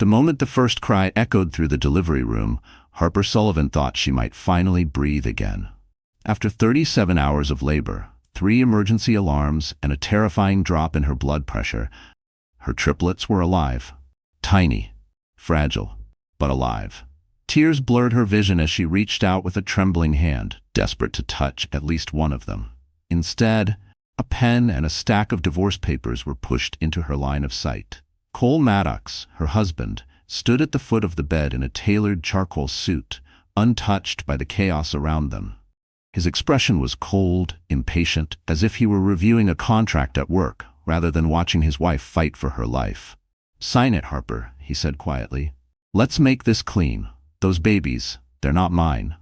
The moment the first cry echoed through the delivery room, Harper Sullivan thought she might finally breathe again. After 37 hours of labor, 3 emergency alarms, and a terrifying drop in her blood pressure, her triplets were alive. Tiny, fragile, but alive. Tears blurred her vision as she reached out with a trembling hand, desperate to touch at least one of them. Instead, a pen and a stack of divorce papers were pushed into her line of sight. Cole Maddox, her husband, stood at the foot of the bed in a tailored charcoal suit, untouched by the chaos around them. His expression was cold, impatient, as if he were reviewing a contract at work, rather than watching his wife fight for her life. "Sign it, Harper," he said quietly. "Let's make this clean. Those babies, they're not mine."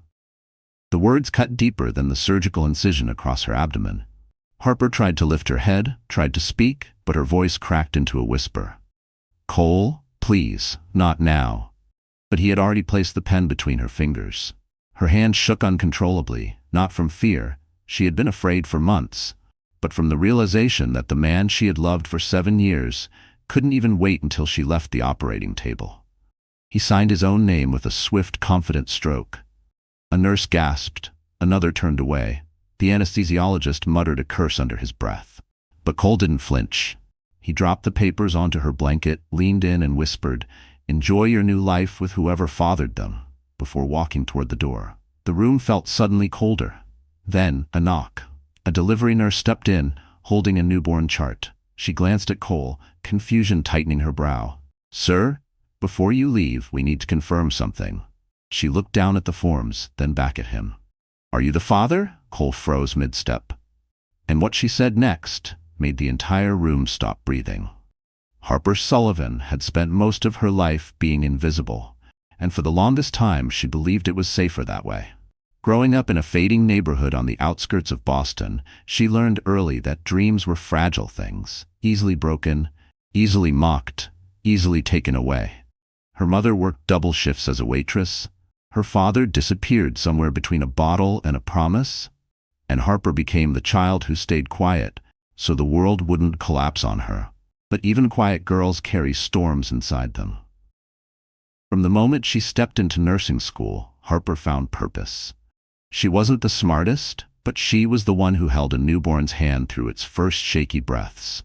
The words cut deeper than the surgical incision across her abdomen. Harper tried to lift her head, tried to speak, but her voice cracked into a whisper. "Cole, please, not now." But he had already placed the pen between her fingers. Her hand shook uncontrollably, not from fear, she had been afraid for months, but from the realization that the man she had loved for 7 years couldn't even wait until she left the operating table. He signed his own name with a swift, confident stroke. A nurse gasped, another turned away. The anesthesiologist muttered a curse under his breath. But Cole didn't flinch. He dropped the papers onto her blanket, leaned in and whispered, "Enjoy your new life with whoever fathered them," before walking toward the door. The room felt suddenly colder. Then, a knock. A delivery nurse stepped in, holding a newborn chart. She glanced at Cole, confusion tightening her brow. "Sir, before you leave, we need to confirm something." She looked down at the forms, then back at him. "Are you the father?" Cole froze mid-step. And what she said next made the entire room stop breathing. Harper Sullivan had spent most of her life being invisible, and for the longest time she believed it was safer that way. Growing up in a fading neighborhood on the outskirts of Boston, she learned early that dreams were fragile things, easily broken, easily mocked, easily taken away. Her mother worked double shifts as a waitress. Her father disappeared somewhere between a bottle and a promise, and Harper became the child who stayed quiet, so the world wouldn't collapse on her. But even quiet girls carry storms inside them. From the moment she stepped into nursing school, Harper found purpose. She wasn't the smartest, but she was the one who held a newborn's hand through its first shaky breaths.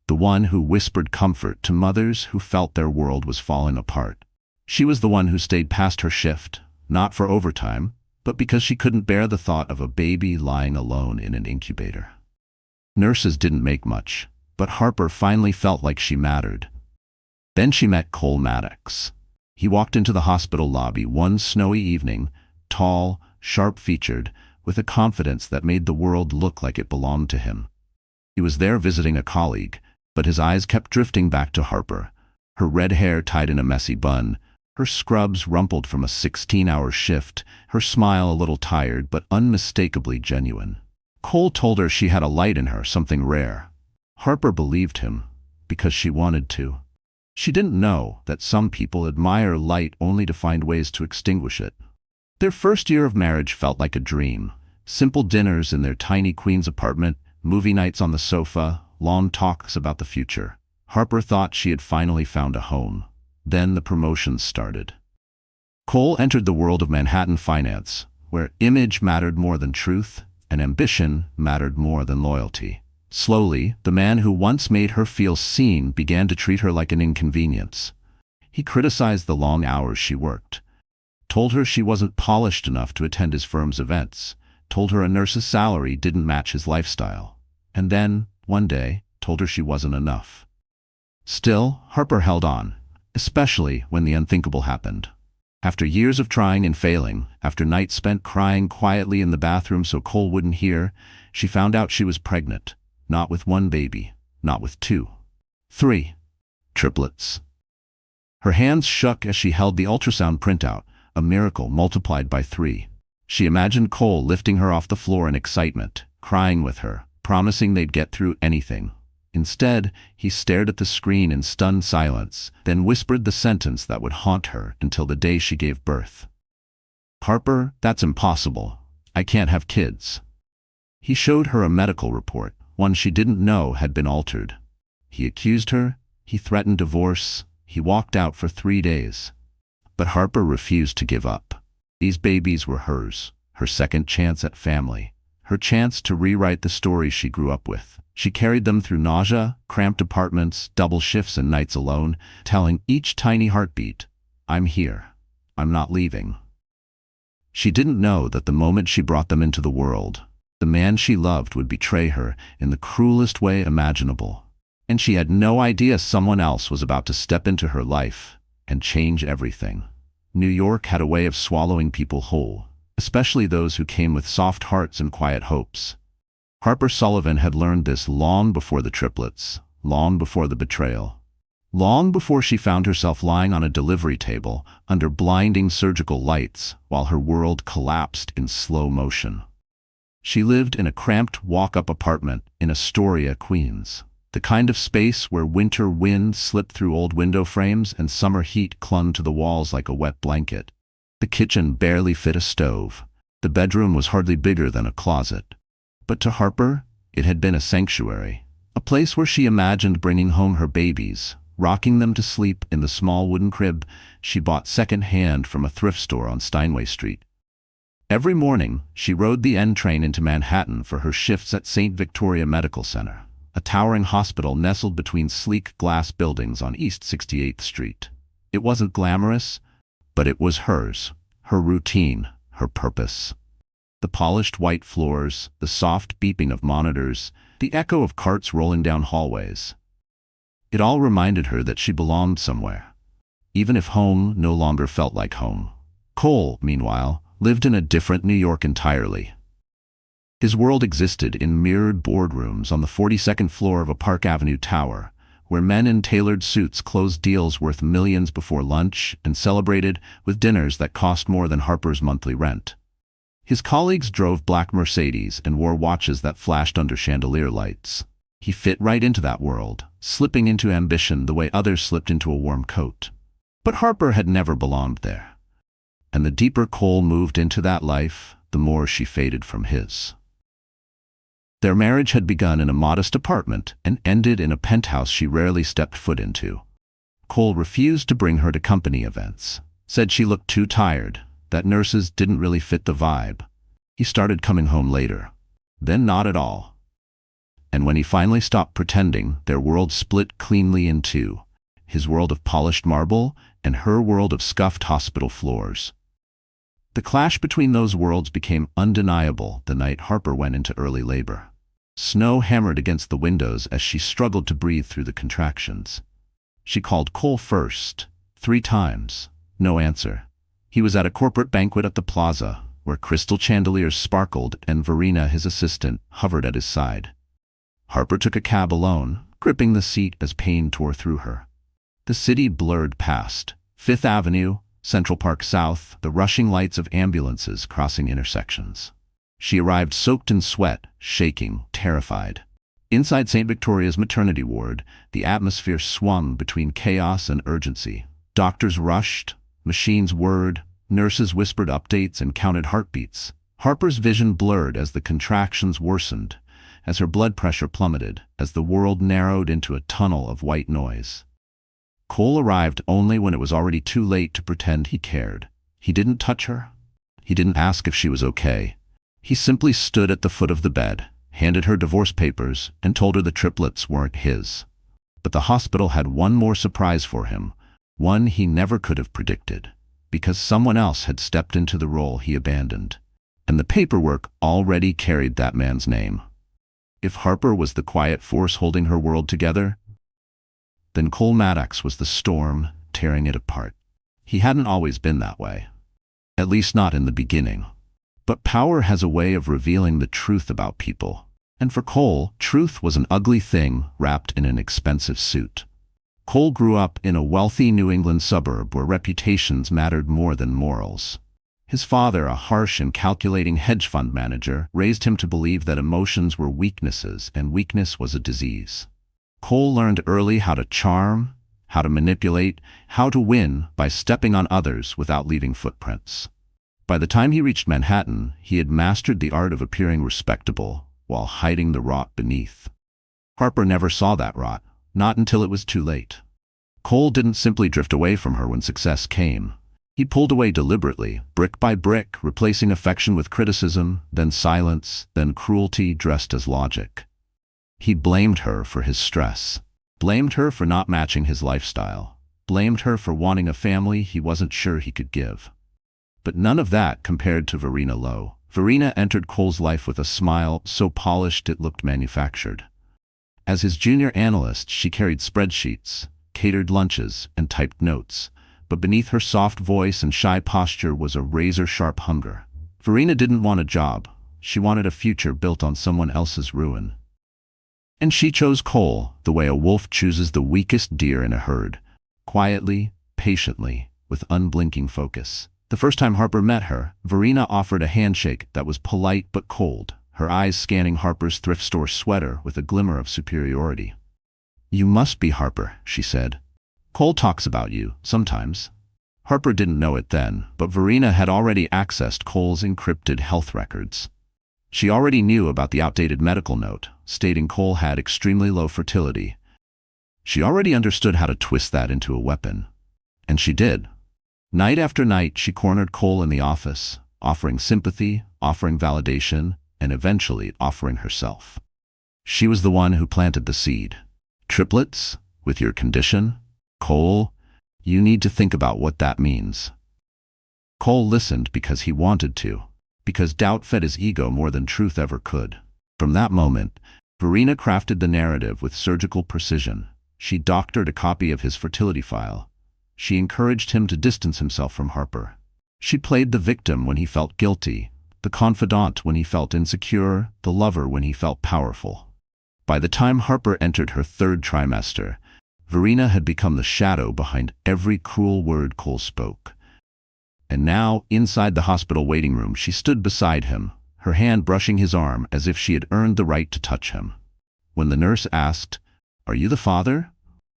The one who whispered comfort to mothers who felt their world was falling apart. She was the one who stayed past her shift, not for overtime, but because she couldn't bear the thought of a baby lying alone in an incubator. Nurses didn't make much, but Harper finally felt like she mattered. Then she met Cole Maddox. He walked into the hospital lobby one snowy evening, tall, sharp-featured, with a confidence that made the world look like it belonged to him. He was there visiting a colleague, but his eyes kept drifting back to Harper, her red hair tied in a messy bun, her scrubs rumpled from a 16-hour shift, her smile a little tired but unmistakably genuine. Cole told her she had a light in her, something rare. Harper believed him, because she wanted to. She didn't know that some people admire light only to find ways to extinguish it. Their first year of marriage felt like a dream. Simple dinners in their tiny Queens apartment, movie nights on the sofa, long talks about the future. Harper thought she had finally found a home. Then the promotions started. Cole entered the world of Manhattan finance, where image mattered more than truth, and ambition mattered more than loyalty. Slowly, the man who once made her feel seen began to treat her like an inconvenience. He criticized the long hours she worked, told her she wasn't polished enough to attend his firm's events, told her a nurse's salary didn't match his lifestyle, and then, one day, told her she wasn't enough. Still, Harper held on, especially when the unthinkable happened. After years of trying and failing, after nights spent crying quietly in the bathroom so Cole wouldn't hear, she found out she was pregnant. Not with one baby, not with 2. 3. Triplets. Her hands shook as she held the ultrasound printout, a miracle multiplied by 3. She imagined Cole lifting her off the floor in excitement, crying with her, promising they'd get through anything. Instead, he stared at the screen in stunned silence, then whispered the sentence that would haunt her until the day she gave birth. "Harper, that's impossible. I can't have kids." He showed her a medical report, one she didn't know had been altered. He accused her, he threatened divorce, He walked out for 3 days. But Harper refused to give up. These babies were hers, her second chance at family, her chance to rewrite the stories she grew up with. She carried them through nausea, cramped apartments, double shifts and nights alone, telling each tiny heartbeat, "I'm here. I'm not leaving." She didn't know that the moment she brought them into the world, the man she loved would betray her in the cruelest way imaginable. And she had no idea someone else was about to step into her life and change everything. New York had a way of swallowing people whole, especially those who came with soft hearts and quiet hopes. Harper Sullivan had learned this long before the triplets, long before the betrayal, long before she found herself lying on a delivery table under blinding surgical lights while her world collapsed in slow motion. She lived in a cramped walk-up apartment in Astoria, Queens, the kind of space where winter wind slipped through old window frames and summer heat clung to the walls like a wet blanket. The kitchen barely fit a stove. The bedroom was hardly bigger than a closet. But to Harper, it had been a sanctuary, a place where she imagined bringing home her babies, rocking them to sleep in the small wooden crib she bought second-hand from a thrift store on Steinway Street. Every morning, she rode the N train into Manhattan for her shifts at St. Victoria Medical Center, a towering hospital nestled between sleek glass buildings on East 68th Street. It wasn't glamorous, but it was hers, her routine, her purpose. The polished white floors, the soft beeping of monitors, the echo of carts rolling down hallways. It all reminded her that she belonged somewhere, even if home no longer felt like home. Cole, meanwhile, lived in a different New York entirely. His world existed in mirrored boardrooms on the 42nd floor of a Park Avenue tower, where men in tailored suits closed deals worth millions before lunch and celebrated with dinners that cost more than Harper's monthly rent. His colleagues drove black Mercedes and wore watches that flashed under chandelier lights. He fit right into that world, slipping into ambition the way others slipped into a warm coat. But Harper had never belonged there. And the deeper Cole moved into that life, the more she faded from his. Their marriage had begun in a modest apartment and ended in a penthouse she rarely stepped foot into. Cole refused to bring her to company events, said she looked too tired, that nurses didn't really fit the vibe. He started coming home later, then not at all. And when he finally stopped pretending, their world split cleanly in two, his world of polished marble and her world of scuffed hospital floors. The clash between those worlds became undeniable the night Harper went into early labor. Snow hammered against the windows as she struggled to breathe through the contractions. She called Cole first, 3 times. No answer. He was at a corporate banquet at the plaza, where crystal chandeliers sparkled and Verena, his assistant, hovered at his side. Harper took a cab alone, gripping the seat as pain tore through her. The city blurred past. 5th Avenue, Central Park South, the rushing lights of ambulances crossing intersections. She arrived soaked in sweat, shaking, terrified. Inside St. Victoria's maternity ward, the atmosphere swung between chaos and urgency. Doctors rushed, machines whirred, nurses whispered updates and counted heartbeats. Harper's vision blurred as the contractions worsened, as her blood pressure plummeted, as the world narrowed into a tunnel of white noise. Cole arrived only when it was already too late to pretend he cared. He didn't touch her. He didn't ask if she was okay. He simply stood at the foot of the bed, handed her divorce papers, and told her the triplets weren't his. But the hospital had one more surprise for him, one he never could have predicted, because someone else had stepped into the role he abandoned. And the paperwork already carried that man's name. If Harper was the quiet force holding her world together, then Cole Maddox was the storm tearing it apart. He hadn't always been that way, at least not in the beginning. But power has a way of revealing the truth about people. And for Cole, truth was an ugly thing wrapped in an expensive suit. Cole grew up in a wealthy New England suburb where reputations mattered more than morals. His father, a harsh and calculating hedge fund manager, raised him to believe that emotions were weaknesses and weakness was a disease. Cole learned early how to charm, how to manipulate, how to win by stepping on others without leaving footprints. By the time he reached Manhattan, he had mastered the art of appearing respectable while hiding the rot beneath. Harper never saw that rot, not until it was too late. Cole didn't simply drift away from her when success came. He pulled away deliberately, brick by brick, replacing affection with criticism, then silence, then cruelty dressed as logic. He blamed her for his stress, blamed her for not matching his lifestyle, blamed her for wanting a family he wasn't sure he could give. But none of that compared to Verena Lowe. Verena entered Cole's life with a smile so polished it looked manufactured. As his junior analyst, she carried spreadsheets, catered lunches, and typed notes, but beneath her soft voice and shy posture was a razor-sharp hunger. Verena didn't want a job. She wanted a future built on someone else's ruin. And she chose Cole the way a wolf chooses the weakest deer in a herd, quietly, patiently, with unblinking focus. The first time Harper met her, Verena offered a handshake that was polite but cold, her eyes scanning Harper's thrift store sweater with a glimmer of superiority. "You must be Harper," she said. "Cole talks about you, sometimes." Harper didn't know it then, but Verena had already accessed Cole's encrypted health records. She already knew about the outdated medical note, stating Cole had extremely low fertility. She already understood how to twist that into a weapon. And she did. Night after night, she cornered Cole in the office, offering sympathy, offering validation, and eventually offering herself. She was the one who planted the seed. "Triplets? With your condition? Cole, you need to think about what that means." Cole listened because he wanted to, because doubt fed his ego more than truth ever could. From that moment, Verena crafted the narrative with surgical precision. She doctored a copy of his fertility file. She encouraged him to distance himself from Harper. She played the victim when he felt guilty, the confidant when he felt insecure, the lover when he felt powerful. By the time Harper entered her third trimester, Verena had become the shadow behind every cruel word Cole spoke. And now, inside the hospital waiting room, she stood beside him, her hand brushing his arm as if she had earned the right to touch him. When the nurse asked, "Are you the father?"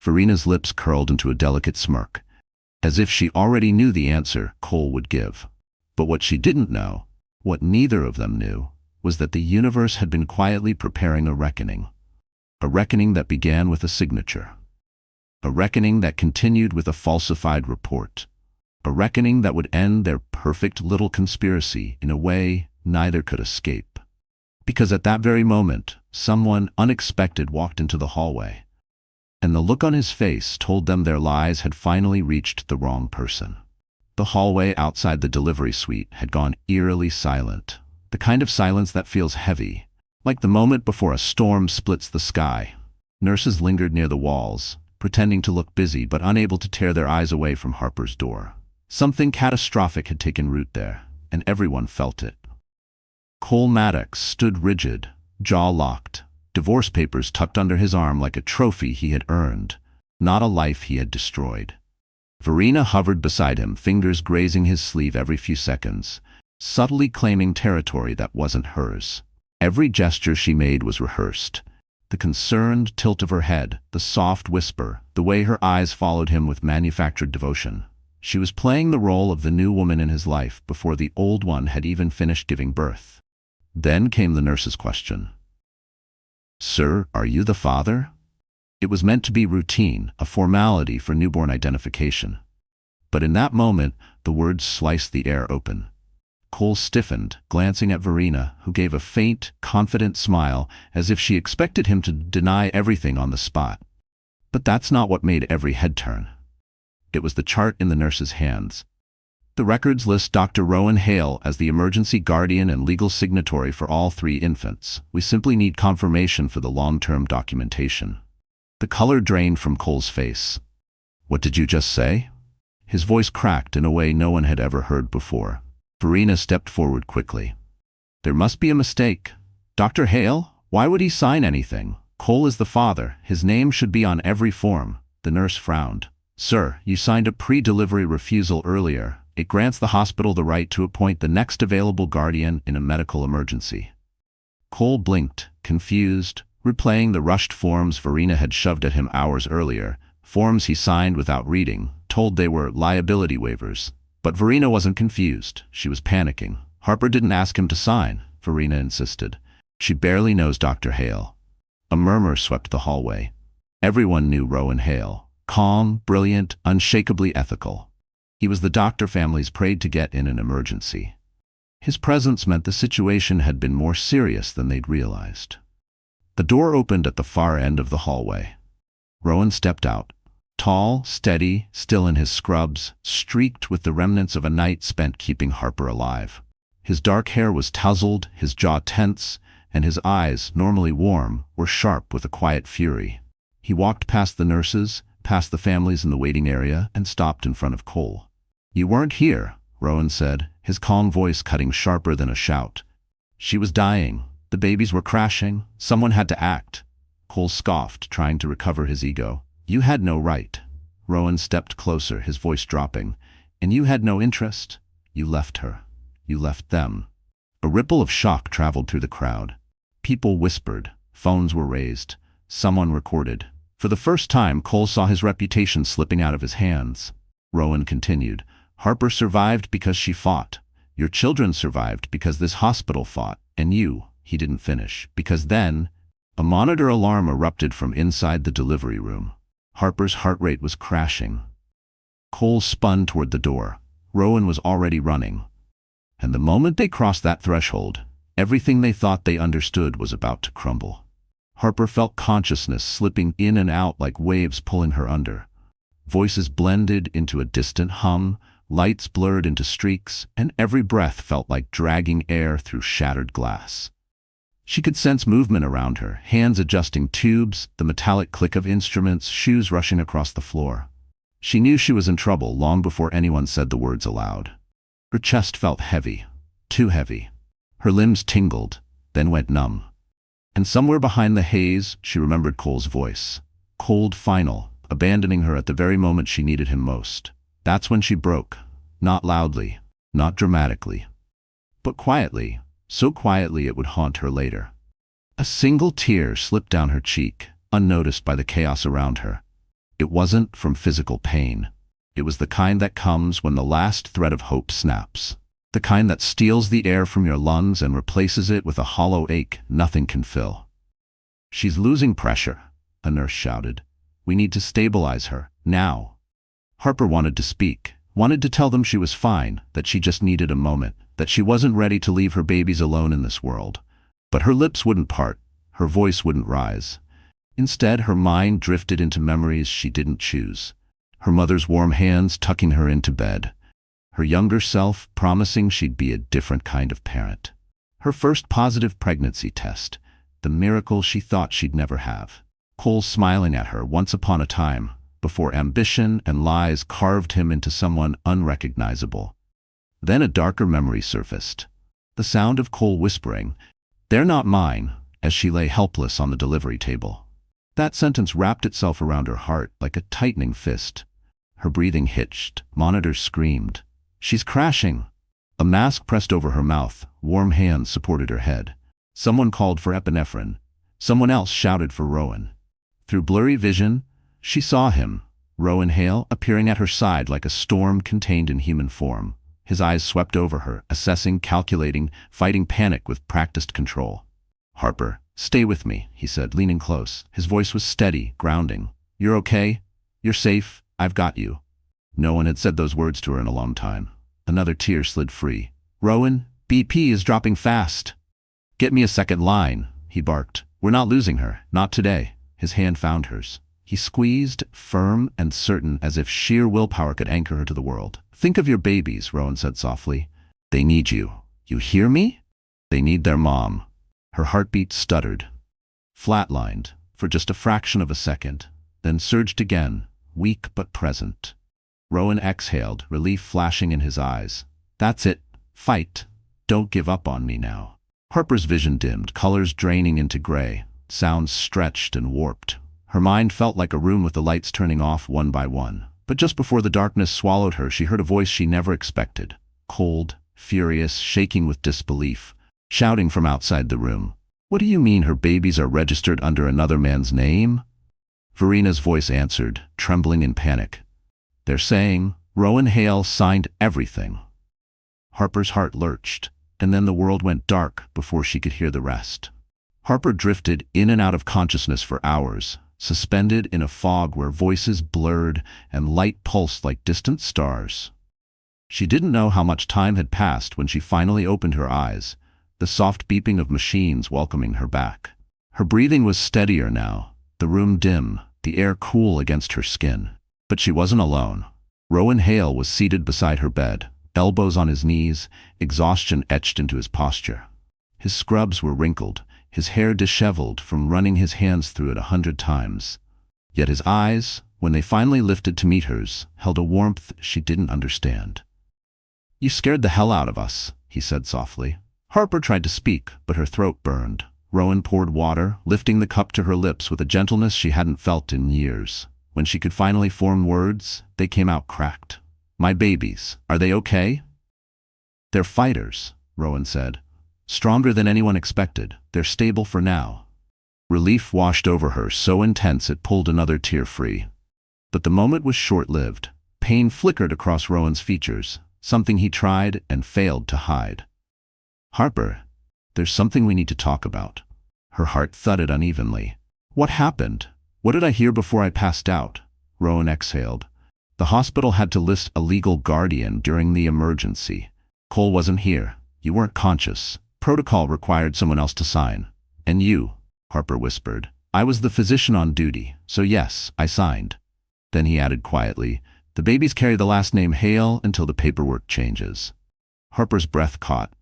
Verena's lips curled into a delicate smirk, as if she already knew the answer Cole would give. But what she didn't know, what neither of them knew, was that the universe had been quietly preparing a reckoning. A reckoning that began with a signature. A reckoning that continued with a falsified report. A reckoning that would end their perfect little conspiracy in a way neither could escape. Because at that very moment, someone unexpected walked into the hallway, and the look on his face told them their lies had finally reached the wrong person. The hallway outside the delivery suite had gone eerily silent, the kind of silence that feels heavy, like the moment before a storm splits the sky. Nurses lingered near the walls, pretending to look busy but unable to tear their eyes away from Harper's door. Something catastrophic had taken root there, and everyone felt it. Cole Maddox stood rigid, jaw locked, divorce papers tucked under his arm like a trophy he had earned, not a life he had destroyed. Verena hovered beside him, fingers grazing his sleeve every few seconds, subtly claiming territory that wasn't hers. Every gesture she made was rehearsed. The concerned tilt of her head, the soft whisper, the way her eyes followed him with manufactured devotion. She was playing the role of the new woman in his life before the old one had even finished giving birth. Then came the nurse's question. "Sir, are you the father?" It was meant to be routine, a formality for newborn identification. But in that moment, the words sliced the air open. Cole stiffened, glancing at Verena, who gave a faint, confident smile as if she expected him to deny everything on the spot. But that's not what made every head turn. It was the chart in the nurse's hands. The records list Dr. Rowan Hale as the emergency guardian and legal signatory for all 3 infants. We simply need confirmation for the long-term documentation. The color drained from Cole's face. "What did you just say?" His voice cracked in a way no one had ever heard before. Verena stepped forward quickly. "There must be a mistake. Dr. Hale? Why would he sign anything? Cole is the father. His name should be on every form." The nurse frowned. "Sir, you signed a pre-delivery refusal earlier. It grants the hospital the right to appoint the next available guardian in a medical emergency." Cole blinked, confused, replaying the rushed forms Verena had shoved at him hours earlier, forms he signed without reading, told they were liability waivers. But Verena wasn't confused. She was panicking. "Harper didn't ask him to sign," Verena insisted. "She barely knows Dr. Hale." A murmur swept the hallway. Everyone knew Rowan Hale. Calm, brilliant, unshakably ethical. He was the doctor families prayed to get in an emergency. His presence meant the situation had been more serious than they'd realized. The door opened at the far end of the hallway. Rowan stepped out. Tall, steady, still in his scrubs, streaked with the remnants of a night spent keeping Harper alive. His dark hair was tousled, his jaw tense, and his eyes, normally warm, were sharp with a quiet fury. He walked past the nurses, past the families in the waiting area, and stopped in front of Cole. "You weren't here," Rowan said, his calm voice cutting sharper than a shout. "She was dying. The babies were crashing. Someone had to act." Cole scoffed, trying to recover his ego. "You had no right." Rowan stepped closer, his voice dropping. "And you had no interest. You left her. You left them." A ripple of shock traveled through the crowd. People whispered. Phones were raised. Someone recorded. For the first time, Cole saw his reputation slipping out of his hands. Rowan continued. "Harper survived because she fought. Your children survived because this hospital fought. And you," he didn't finish, "because then..." A monitor alarm erupted from inside the delivery room. Harper's heart rate was crashing. Cole spun toward the door. Rowan was already running. And the moment they crossed that threshold, everything they thought they understood was about to crumble. Harper felt consciousness slipping in and out like waves pulling her under. Voices blended into a distant hum, lights blurred into streaks, and every breath felt like dragging air through shattered glass. She could sense movement around her, hands adjusting tubes, the metallic click of instruments, shoes rushing across the floor. She knew she was in trouble long before anyone said the words aloud. Her chest felt heavy, too heavy. Her limbs tingled, then went numb. And somewhere behind the haze, she remembered Cole's voice. Cold, final, abandoning her at the very moment she needed him most. That's when she broke. Not loudly, not dramatically, but quietly. So quietly it would haunt her later. A single tear slipped down her cheek, unnoticed by the chaos around her. It wasn't from physical pain. It was the kind that comes when the last thread of hope snaps. The kind that steals the air from your lungs and replaces it with a hollow ache nothing can fill. "She's losing pressure," a nurse shouted. "We need to stabilize her, now." Harper wanted to speak, wanted to tell them she was fine, that she just needed a moment, that she wasn't ready to leave her babies alone in this world. But her lips wouldn't part, her voice wouldn't rise. Instead, her mind drifted into memories she didn't choose. Her mother's warm hands tucking her into bed. Her younger self promising she'd be a different kind of parent. Her first positive pregnancy test, the miracle she thought she'd never have. Cole smiling at her once upon a time, before ambition and lies carved him into someone unrecognizable. Then a darker memory surfaced. The sound of Cole whispering, "They're not mine," as she lay helpless on the delivery table. That sentence wrapped itself around her heart like a tightening fist. Her breathing hitched, monitors screamed. "She's crashing." A mask pressed over her mouth, warm hands supported her head. Someone called for epinephrine. Someone else shouted for Rowan. Through blurry vision, she saw him, Rowan Hale, appearing at her side like a storm contained in human form. His eyes swept over her, assessing, calculating, fighting panic with practiced control. "Harper, stay with me," he said, leaning close. His voice was steady, grounding. "You're okay? You're safe? I've got you." No one had said those words to her in a long time. Another tear slid free. "Rowan, BP is dropping fast." "Get me a second line," he barked. "We're not losing her. Not today." His hand found hers. He squeezed, firm and certain, as if sheer willpower could anchor her to the world. "Think of your babies," Rowan said softly. "They need you. You hear me? They need their mom." Her heartbeat stuttered, flatlined, for just a fraction of a second, then surged again, weak but present. Rowan exhaled, relief flashing in his eyes. "That's it. Fight. Don't give up on me now." Harper's vision dimmed, colors draining into gray, sounds stretched and warped. Her mind felt like a room with the lights turning off one by one. But just before the darkness swallowed her, she heard a voice she never expected. Cold, furious, shaking with disbelief, shouting from outside the room. "What do you mean her babies are registered under another man's name?" Verina's voice answered, trembling in panic. "They're saying Rowan Hale signed everything." Harper's heart lurched, and then the world went dark before she could hear the rest. Harper drifted in and out of consciousness for hours, suspended in a fog where voices blurred and light pulsed like distant stars. She didn't know how much time had passed when she finally opened her eyes, the soft beeping of machines welcoming her back. Her breathing was steadier now, the room dim, the air cool against her skin. But she wasn't alone. Rowan Hale was seated beside her bed, elbows on his knees, exhaustion etched into his posture. His scrubs were wrinkled, his hair disheveled from running his hands through it 100 times. Yet his eyes, when they finally lifted to meet hers, held a warmth she didn't understand. "You scared the hell out of us," he said softly. Harper tried to speak, but her throat burned. Rowan poured water, lifting the cup to her lips with a gentleness she hadn't felt in years. When she could finally form words, they came out cracked. "My babies, are they okay?" "They're fighters," Rowan said. "Stronger than anyone expected. They're stable for now." Relief washed over her, so intense it pulled another tear free. But the moment was short-lived. Pain flickered across Rowan's features, something he tried and failed to hide. "Harper, there's something we need to talk about." Her heart thudded unevenly. "What happened? What did I hear before I passed out?" Rowan exhaled. "The hospital had to list a legal guardian during the emergency. Cole wasn't here. You weren't conscious. Protocol required someone else to sign. And you," Harper whispered. "I was the physician on duty, so yes, I signed." Then he added quietly, "The babies carry the last name Hale until the paperwork changes." Harper's breath caught.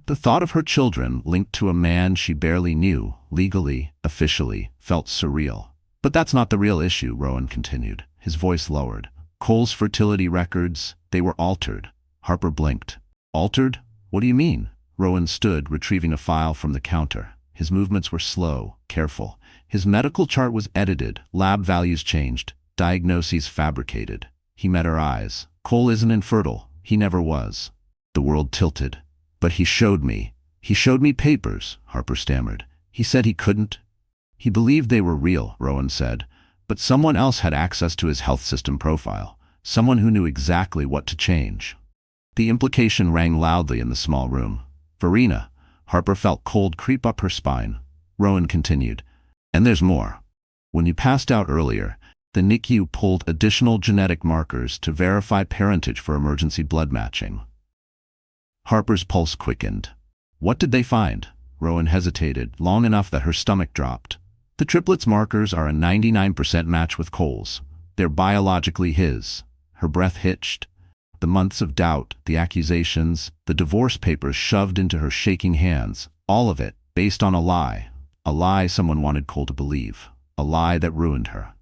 The thought of her children linked to a man she barely knew, legally, officially, felt surreal. "But that's not the real issue," Rowan continued, his voice lowered. "Cole's fertility records, they were altered." Harper blinked. "Altered? What do you mean?" Rowan stood, retrieving a file from the counter. His movements were slow, careful. His medical chart was edited, lab values changed, diagnoses fabricated. He met her eyes. "Cole isn't infertile. He never was." The world tilted. "But he showed me papers," Harper stammered. "He said he couldn't." "He believed they were real," Rowan said, "but someone else had access to his health system profile, someone who knew exactly what to change." The implication rang loudly in the small room. "Verena," Harper felt cold creep up her spine. Rowan continued, "And there's more. When you passed out earlier, the NICU pulled additional genetic markers to verify parentage for emergency blood matching." Harper's pulse quickened. "What did they find?" Rowan hesitated, long enough that her stomach dropped. "The triplets markers are a 99% match with Cole's. They're biologically his." Her breath hitched. The months of doubt, the accusations, the divorce papers shoved into her shaking hands, all of it based on a lie someone wanted Cole to believe, a lie that ruined her.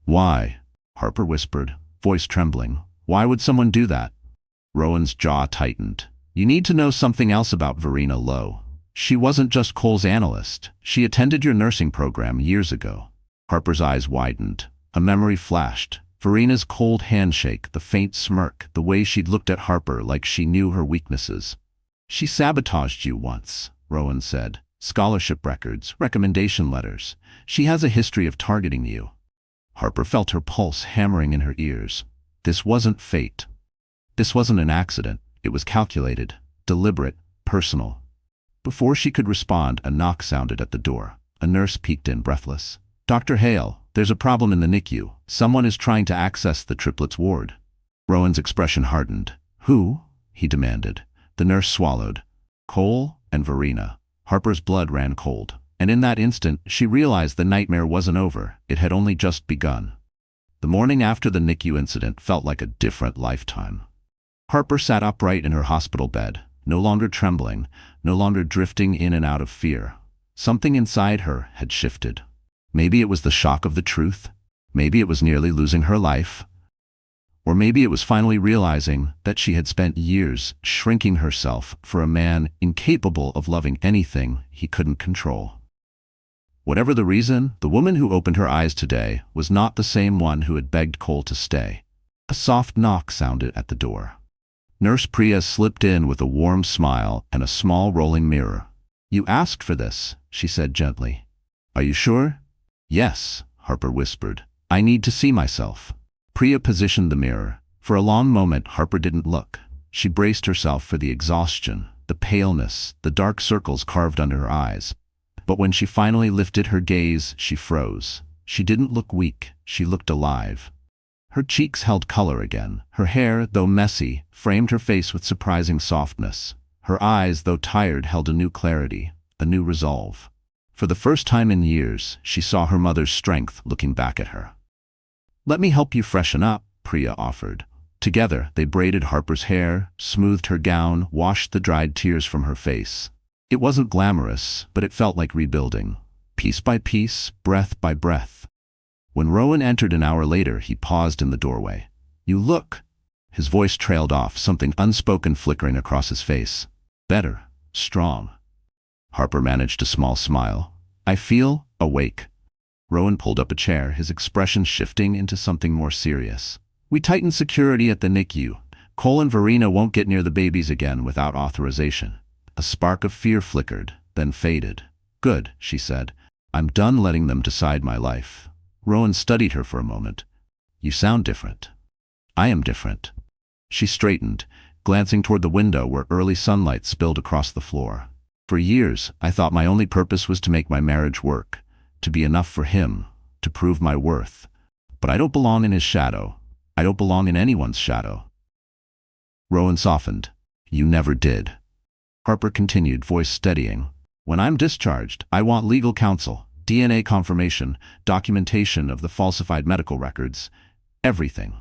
"Why?" Harper whispered, voice trembling. "Why would someone do that?" Rowan's jaw tightened. "You need to know something else about Verena Lowe. She wasn't just Cole's analyst. She attended your nursing program years ago." Harper's eyes widened. A memory flashed. Verena's cold handshake, the faint smirk, the way she'd looked at Harper like she knew her weaknesses. "She sabotaged you once," Rowan said. "Scholarship records, recommendation letters. She has a history of targeting you." Harper felt her pulse hammering in her ears. This wasn't fate. This wasn't an accident. It was calculated, deliberate, personal. Before she could respond, a knock sounded at the door. A nurse peeked in, breathless. "Dr. Hale, there's a problem in the NICU. Someone is trying to access the triplets ward." Rowan's expression hardened. "Who?" he demanded. The nurse swallowed. "Cole and Verena." Harper's blood ran cold. And in that instant, she realized the nightmare wasn't over. It had only just begun. The morning after the NICU incident felt like a different lifetime. Harper sat upright in her hospital bed, no longer trembling, no longer drifting in and out of fear. Something inside her had shifted. Maybe it was the shock of the truth. Maybe it was nearly losing her life. Or maybe it was finally realizing that she had spent years shrinking herself for a man incapable of loving anything he couldn't control. Whatever the reason, the woman who opened her eyes today was not the same one who had begged Cole to stay. A soft knock sounded at the door. Nurse Priya slipped in with a warm smile and a small rolling mirror. "You asked for this," she said gently. "Are you sure?" "Yes," Harper whispered. "I need to see myself." Priya positioned the mirror. For a long moment, Harper didn't look. She braced herself for the exhaustion, the paleness, the dark circles carved under her eyes. But when she finally lifted her gaze, she froze. She didn't look weak, she looked alive. Her cheeks held color again. Her hair, though messy, framed her face with surprising softness. Her eyes, though tired, held a new clarity, a new resolve. For the first time in years, she saw her mother's strength looking back at her. "Let me help you freshen up," Priya offered. Together, they braided Harper's hair, smoothed her gown, washed the dried tears from her face. It wasn't glamorous, but it felt like rebuilding. Piece by piece, breath by breath. When Rowan entered an hour later, he paused in the doorway. "You look." His voice trailed off, something unspoken flickering across his face. "Better. Strong." Harper managed a small smile. "I feel awake." Rowan pulled up a chair, his expression shifting into something more serious. "We tightened security at the NICU. Cole and Verena won't get near the babies again without authorization." A spark of fear flickered, then faded. "Good," she said. "I'm done letting them decide my life." Rowan studied her for a moment. "You sound different." "I am different." She straightened, glancing toward the window where early sunlight spilled across the floor. "For years, I thought my only purpose was to make my marriage work, to be enough for him, to prove my worth. But I don't belong in his shadow. I don't belong in anyone's shadow." Rowan softened. "You never did." Harper continued, voice steadying. "When I'm discharged, I want legal counsel, DNA confirmation, documentation of the falsified medical records, everything.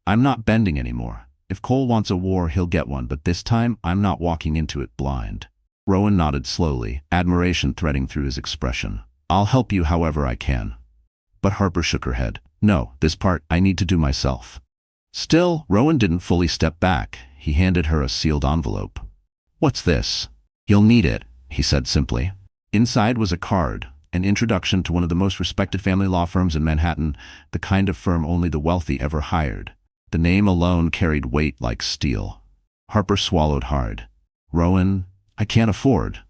I'm not bending anymore. If Cole wants a war, he'll get one, but this time, I'm not walking into it blind." Rowan nodded slowly, admiration threading through his expression. "I'll help you however I can." But Harper shook her head. "No, this part I need to do myself." Still, Rowan didn't fully step back. He handed her a sealed envelope. "What's this?" "You'll need it," he said simply. Inside was a card, an introduction to one of the most respected family law firms in Manhattan, the kind of firm only the wealthy ever hired. The name alone carried weight like steel. Harper swallowed hard. "Rowan, I can't afford."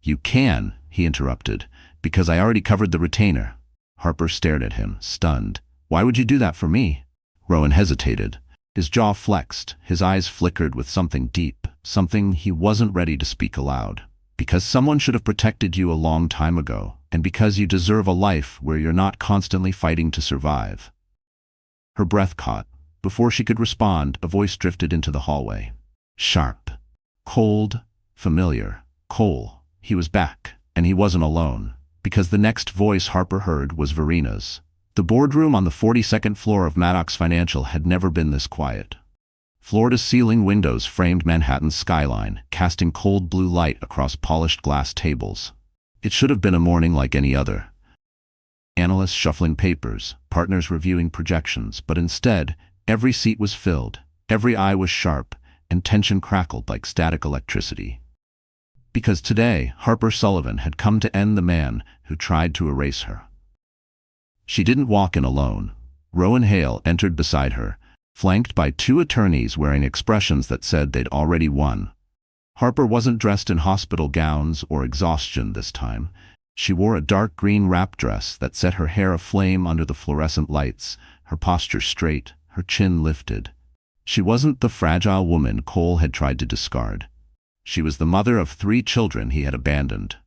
"You can," he interrupted, "because I already covered the retainer." Harper stared at him, stunned. "Why would you do that for me?" Rowan hesitated. His jaw flexed, his eyes flickered with something deep, something he wasn't ready to speak aloud. "Because someone should have protected you a long time ago, and because you deserve a life where you're not constantly fighting to survive." Her breath caught. Before she could respond, a voice drifted into the hallway. Sharp. Cold. Familiar. Cole. He was back, and he wasn't alone. Because the next voice Harper heard was Verena's. The boardroom on the 42nd floor of Maddox Financial had never been this quiet. Floor-to-ceiling windows framed Manhattan's skyline, casting cold blue light across polished glass tables. It should have been a morning like any other. Analysts shuffling papers, partners reviewing projections, but instead, every seat was filled, every eye was sharp, and tension crackled like static electricity. Because today, Harper Sullivan had come to end the man who tried to erase her. She didn't walk in alone. Rowan Hale entered beside her, flanked by two attorneys wearing expressions that said they'd already won. Harper wasn't dressed in hospital gowns or exhaustion this time. She wore a dark green wrap dress that set her hair aflame under the fluorescent lights, her posture straight, her chin lifted. She wasn't the fragile woman Cole had tried to discard. She was the mother of 3 children he had abandoned.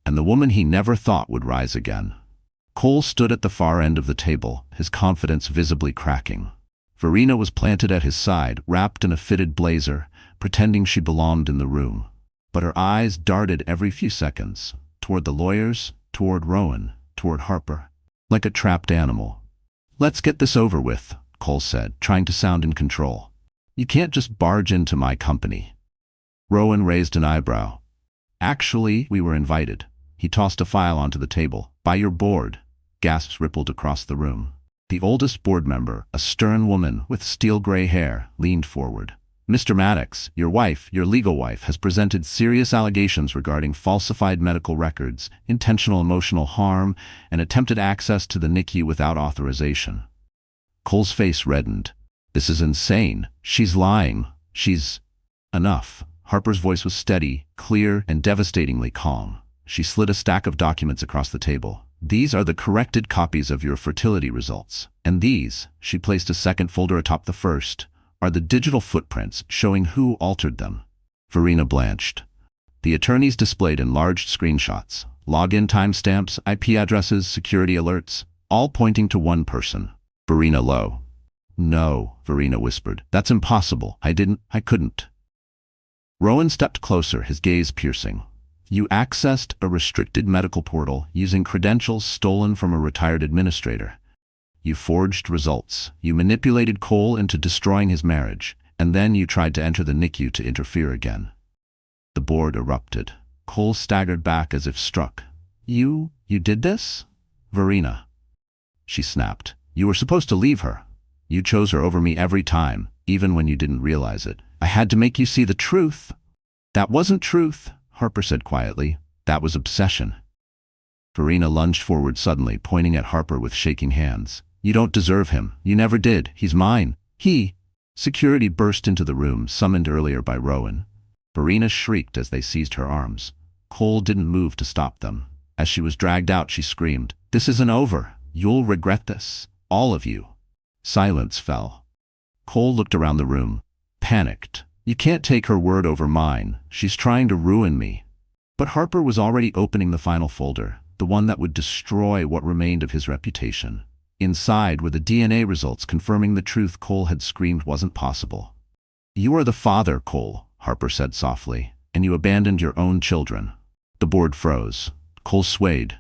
And the woman he never thought would rise again. Cole stood at the far end of the table, his confidence visibly cracking. Verena was planted at his side, wrapped in a fitted blazer, pretending she belonged in the room. But her eyes darted every few seconds, toward the lawyers, toward Rowan, toward Harper, like a trapped animal. "Let's get this over with," Cole said, trying to sound in control. "You can't just barge into my company." Rowan raised an eyebrow. "Actually, we were invited." He tossed a file onto the table. "By your board." Gasps rippled across the room. The oldest board member, a stern woman with steel gray hair, leaned forward. "Mr. Maddox, your wife, your legal wife, has presented serious allegations regarding falsified medical records, intentional emotional harm, and attempted access to the NICU without authorization." Cole's face reddened. "This is insane. She's lying. She's..." "Enough." Harper's voice was steady, clear, and devastatingly calm. She slid a stack of documents across the table. "These are the corrected copies of your fertility results. And these," she placed a second folder atop the first, "are the digital footprints showing who altered them." Verena blanched. The attorneys displayed enlarged screenshots, Login timestamps, IP addresses, security alerts, all pointing to one person. Verena Lowe. No, Verena whispered. That's impossible. I couldn't. Rowan stepped closer, his gaze piercing. You accessed a restricted medical portal using credentials stolen from a retired administrator. You forged results. You manipulated Cole into destroying his marriage, and then you tried to enter the NICU to interfere again. The board erupted. Cole staggered back as if struck. You did this? Verena. She snapped. You were supposed to leave her. You chose her over me every time, even when you didn't realize it. I had to make you see the truth. That wasn't truth, Harper said quietly. That was obsession. Verena lunged forward suddenly, pointing at Harper with shaking hands. You don't deserve him. You never did. He's mine. Security burst into the room, summoned earlier by Rowan. Verena shrieked as they seized her arms. Cole didn't move to stop them. As she was dragged out, she screamed, This isn't over. You'll regret this. All of you. Silence fell. Cole looked around the room, panicked. You can't take her word over mine. She's trying to ruin me. But Harper was already opening the final folder, the one that would destroy what remained of his reputation. Inside were the DNA results confirming the truth Cole had screamed wasn't possible. You are the father, Cole, Harper said softly, and you abandoned your own children. The board froze. Cole swayed.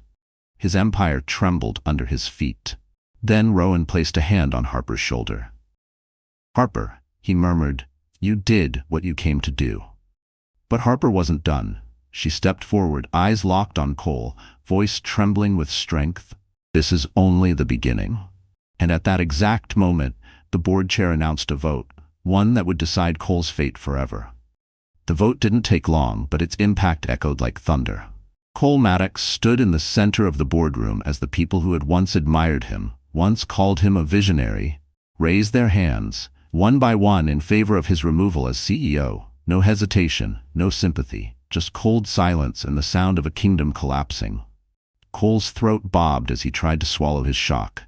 His empire trembled under his feet. Then Rowan placed a hand on Harper's shoulder. Harper, he murmured, you did what you came to do. But Harper wasn't done. She stepped forward, eyes locked on Cole, voice trembling with strength. This is only the beginning. And at that exact moment, the board chair announced a vote, one that would decide Cole's fate forever. The vote didn't take long, but its impact echoed like thunder. Cole Maddox stood in the center of the boardroom as the people who had once admired him, once called him a visionary, raised their hands, one by one in favor of his removal as CEO. No hesitation, no sympathy, just cold silence and the sound of a kingdom collapsing. Cole's throat bobbed as he tried to swallow his shock.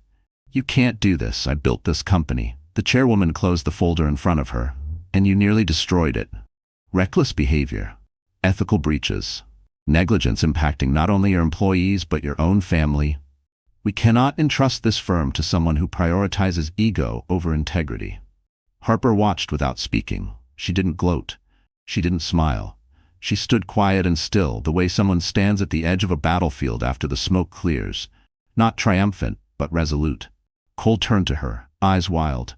You can't do this. I built this company. The chairwoman closed the folder in front of her. And you nearly destroyed it. Reckless behavior. Ethical breaches. Negligence impacting not only your employees but your own family. We cannot entrust this firm to someone who prioritizes ego over integrity. Harper watched without speaking. She didn't gloat. She didn't smile. She stood quiet and still, the way someone stands at the edge of a battlefield after the smoke clears. Not triumphant, but resolute. Cole turned to her, eyes wild.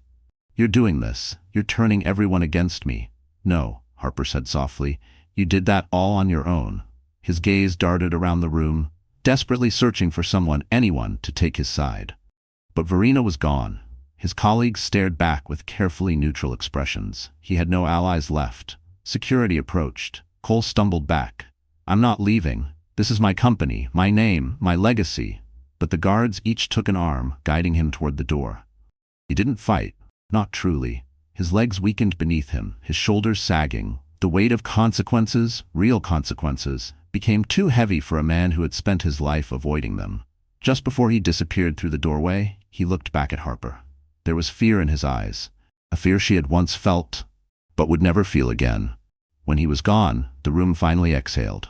You're doing this. You're turning everyone against me. No, Harper said softly. You did that all on your own. His gaze darted around the room, desperately searching for someone, anyone, to take his side. But Verena was gone. His colleagues stared back with carefully neutral expressions. He had no allies left. Security approached. Cole stumbled back. I'm not leaving. This is my company, my name, my legacy. But the guards each took an arm, guiding him toward the door. He didn't fight. Not truly. His legs weakened beneath him, his shoulders sagging. The weight of consequences, real consequences, became too heavy for a man who had spent his life avoiding them. Just before he disappeared through the doorway, he looked back at Harper. There was fear in his eyes, a fear she had once felt, but would never feel again. When he was gone, the room finally exhaled.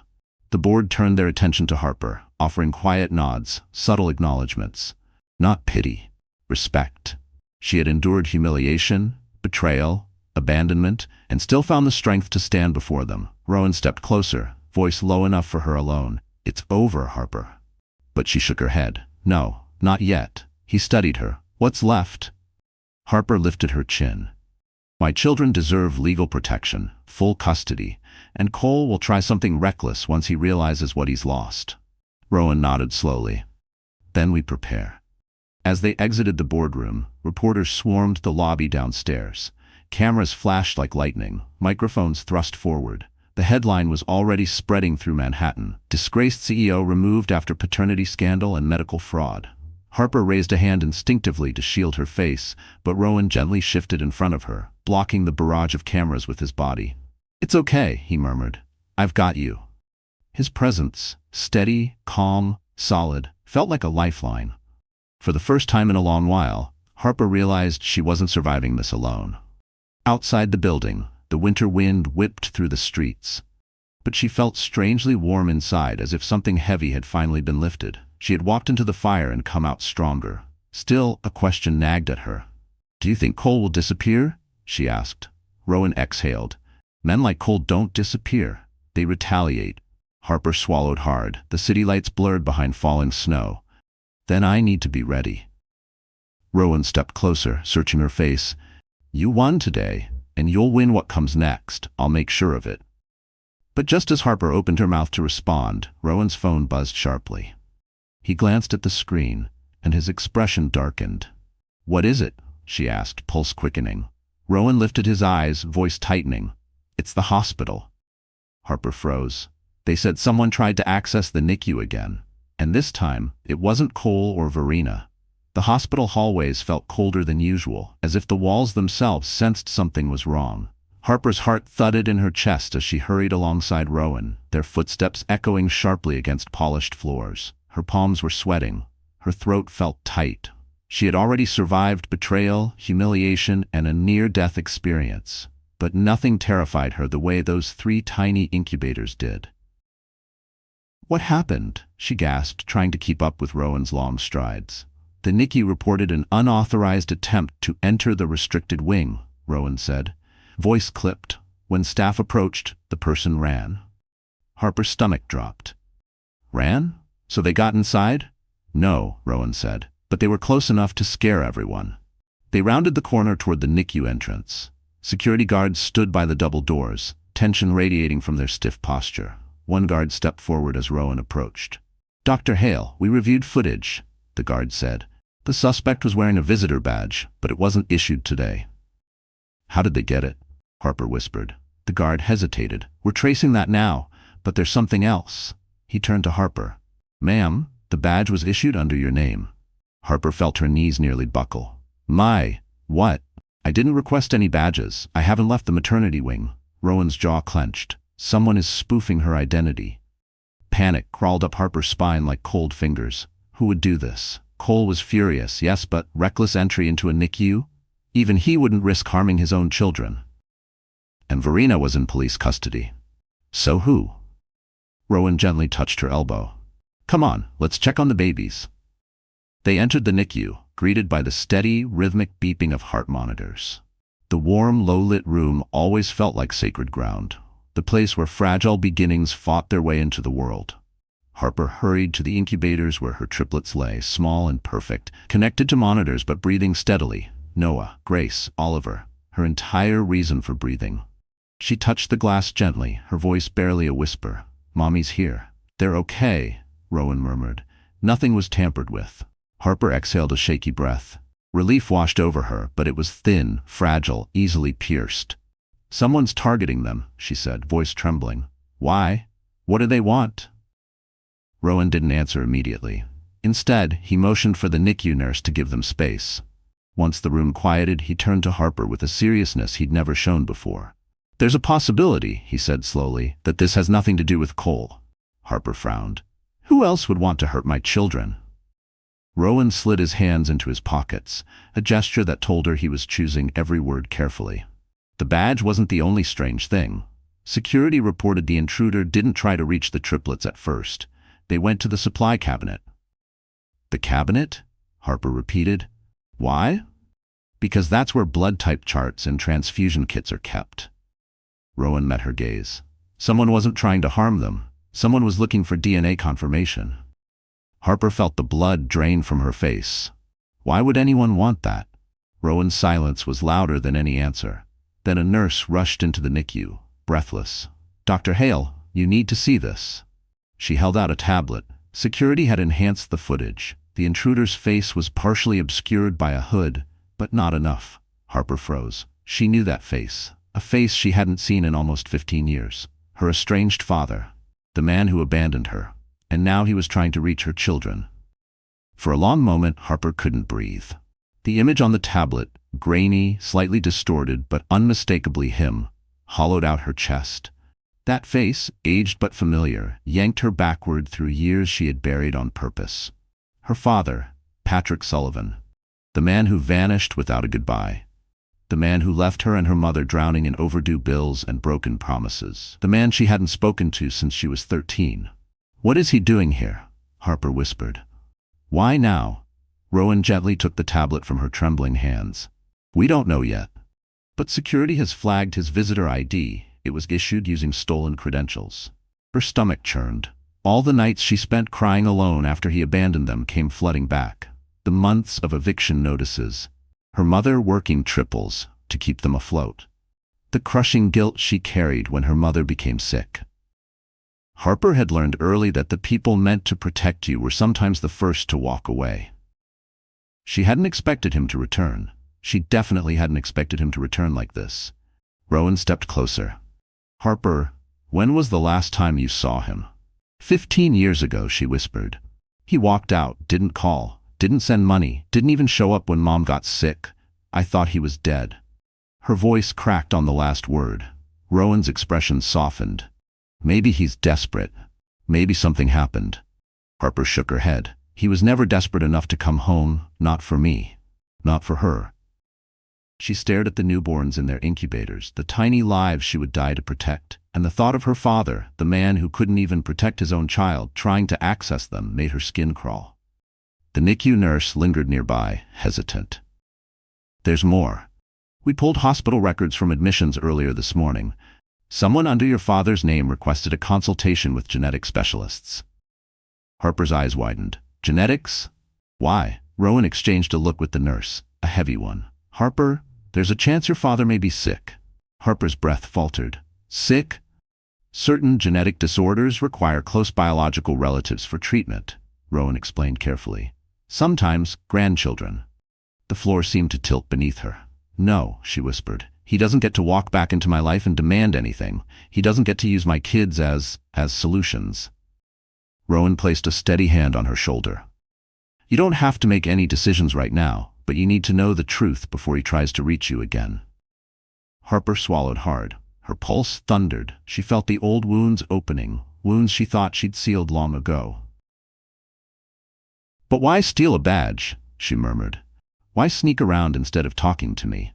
The board turned their attention to Harper, offering quiet nods, subtle acknowledgments. Not pity, respect. She had endured humiliation, betrayal, abandonment, and still found the strength to stand before them. Rowan stepped closer, voice low enough for her alone. It's over, Harper. But she shook her head. No, not yet. He studied her. What's left? Harper lifted her chin. My children deserve legal protection, full custody, and Cole will try something reckless once he realizes what he's lost. Rowan nodded slowly. Then we prepare. As they exited the boardroom, reporters swarmed the lobby downstairs. Cameras flashed like lightning, microphones thrust forward. The headline was already spreading through Manhattan. Disgraced CEO removed after paternity scandal and medical fraud. Harper raised a hand instinctively to shield her face, but Rowan gently shifted in front of her, blocking the barrage of cameras with his body. It's okay, he murmured. I've got you. His presence, steady, calm, solid, felt like a lifeline. For the first time in a long while, Harper realized she wasn't surviving this alone. Outside the building, the winter wind whipped through the streets. But she felt strangely warm inside, as if something heavy had finally been lifted. She had walked into the fire and come out stronger. Still, a question nagged at her. "Do you think Cole will disappear?" she asked. Rowan exhaled. "Men like Cole don't disappear. They retaliate." Harper swallowed hard, the city lights blurred behind falling snow. "Then I need to be ready." Rowan stepped closer, searching her face. "You won today, and you'll win what comes next. I'll make sure of it." But just as Harper opened her mouth to respond, Rowan's phone buzzed sharply. He glanced at the screen, and his expression darkened. "What is it?" she asked, pulse quickening. Rowan lifted his eyes, voice tightening. "It's the hospital." Harper froze. They said someone tried to access the NICU again. And this time, it wasn't Cole or Verena. The hospital hallways felt colder than usual, as if the walls themselves sensed something was wrong. Harper's heart thudded in her chest as she hurried alongside Rowan, their footsteps echoing sharply against polished floors. Her palms were sweating. Her throat felt tight. She had already survived betrayal, humiliation, and a near-death experience. But nothing terrified her the way those 3 tiny incubators did. "What happened?" she gasped, trying to keep up with Rowan's long strides. "The NICU reported an unauthorized attempt to enter the restricted wing," Rowan said. Voice clipped. When staff approached, the person ran. Harper's stomach dropped. "Ran? So they got inside?" "No," Rowan said, "but they were close enough to scare everyone." They rounded the corner toward the NICU entrance. Security guards stood by the double doors, tension radiating from their stiff posture. One guard stepped forward as Rowan approached. "Dr. Hale, we reviewed footage," the guard said. "The suspect was wearing a visitor badge, but it wasn't issued today." "How did they get it?" Harper whispered. The guard hesitated. "We're tracing that now, but there's something else." He turned to Harper. "Ma'am, the badge was issued under your name." Harper felt her knees nearly buckle. What? "I didn't request any badges. I haven't left the maternity wing." Rowan's jaw clenched. Someone is spoofing her identity. Panic crawled up Harper's spine like cold fingers. Who would do this? Cole was furious, yes, but reckless entry into a NICU? Even he wouldn't risk harming his own children. And Verena was in police custody. So who? Rowan gently touched her elbow. "Come on, let's check on the babies." They entered the NICU, greeted by the steady, rhythmic beeping of heart monitors. The warm, low-lit room always felt like sacred ground, the place where fragile beginnings fought their way into the world. Harper hurried to the incubators where her triplets lay, small and perfect, connected to monitors but breathing steadily. Noah, Grace, Oliver, her entire reason for breathing. She touched the glass gently, her voice barely a whisper. "Mommy's here." "They're okay," Rowan murmured. Nothing was tampered with. Harper exhaled a shaky breath. Relief washed over her, but it was thin, fragile, easily pierced. "Someone's targeting them," she said, voice trembling. "Why? What do they want?" Rowan didn't answer immediately. Instead, he motioned for the NICU nurse to give them space. Once the room quieted, he turned to Harper with a seriousness he'd never shown before. "There's a possibility," he said slowly, "that this has nothing to do with Cole." Harper frowned. "Who else would want to hurt my children?" Rowan slid his hands into his pockets, a gesture that told her he was choosing every word carefully. The badge wasn't the only strange thing. Security reported the intruder didn't try to reach the triplets at first. They went to the supply cabinet. "The cabinet?" Harper repeated. "Why?" "Because that's where blood type charts and transfusion kits are kept." Rowan met her gaze. Someone wasn't trying to harm them. Someone was looking for DNA confirmation. Harper felt the blood drain from her face. Why would anyone want that? Rowan's silence was louder than any answer. Then a nurse rushed into the NICU, breathless. "Dr. Hale, you need to see this." She held out a tablet. Security had enhanced the footage. The intruder's face was partially obscured by a hood, but not enough. Harper froze. She knew that face. A face she hadn't seen in almost 15 years. Her estranged father. The man who abandoned her. And now he was trying to reach her children. For a long moment, Harper couldn't breathe. The image on the tablet, grainy, slightly distorted, but unmistakably him, hollowed out her chest. That face, aged but familiar, yanked her backward through years she had buried on purpose. Her father, Harper Sullivan. The man who vanished without a goodbye. The man who left her and her mother drowning in overdue bills and broken promises. The man she hadn't spoken to since she was 13. "What is he doing here?" Harper whispered. "Why now?" Rowan gently took the tablet from her trembling hands. "We don't know yet. But security has flagged his visitor ID. It was issued using stolen credentials." Her stomach churned. All the nights she spent crying alone after he abandoned them came flooding back. The months of eviction notices. Her mother working triples to keep them afloat. The crushing guilt she carried when her mother became sick. Harper had learned early that the people meant to protect you were sometimes the first to walk away. She hadn't expected him to return. She definitely hadn't expected him to return like this. Rowan stepped closer. "Harper, when was the last time you saw him?" 15 years ago, she whispered. "He walked out, didn't call, didn't send money, didn't even show up when Mom got sick. I thought he was dead." Her voice cracked on the last word. Rowan's expression softened. "Maybe he's desperate. Maybe something happened." Harper shook her head. "He was never desperate enough to come home, not for me, not for her." She stared at the newborns in their incubators, the tiny lives she would die to protect, and the thought of her father, the man who couldn't even protect his own child, trying to access them, made her skin crawl. The NICU nurse lingered nearby, hesitant. "There's more. We pulled hospital records from admissions earlier this morning. Someone under your father's name requested a consultation with genetic specialists." Harper's eyes widened. "Genetics? Why?" Rowan exchanged a look with the nurse, a heavy one. "Harper, there's a chance your father may be sick." Harper's breath faltered. "Sick?" "Certain genetic disorders require close biological relatives for treatment," Rowan explained carefully. "Sometimes grandchildren." The floor seemed to tilt beneath her. "No," she whispered. "He doesn't get to walk back into my life and demand anything. He doesn't get to use my kids as solutions." Rowan placed a steady hand on her shoulder. "You don't have to make any decisions right now, but you need to know the truth before he tries to reach you again." Harper swallowed hard. Her pulse thundered. She felt the old wounds opening, wounds she thought she'd sealed long ago. "But why steal a badge?" she murmured. "Why sneak around instead of talking to me?"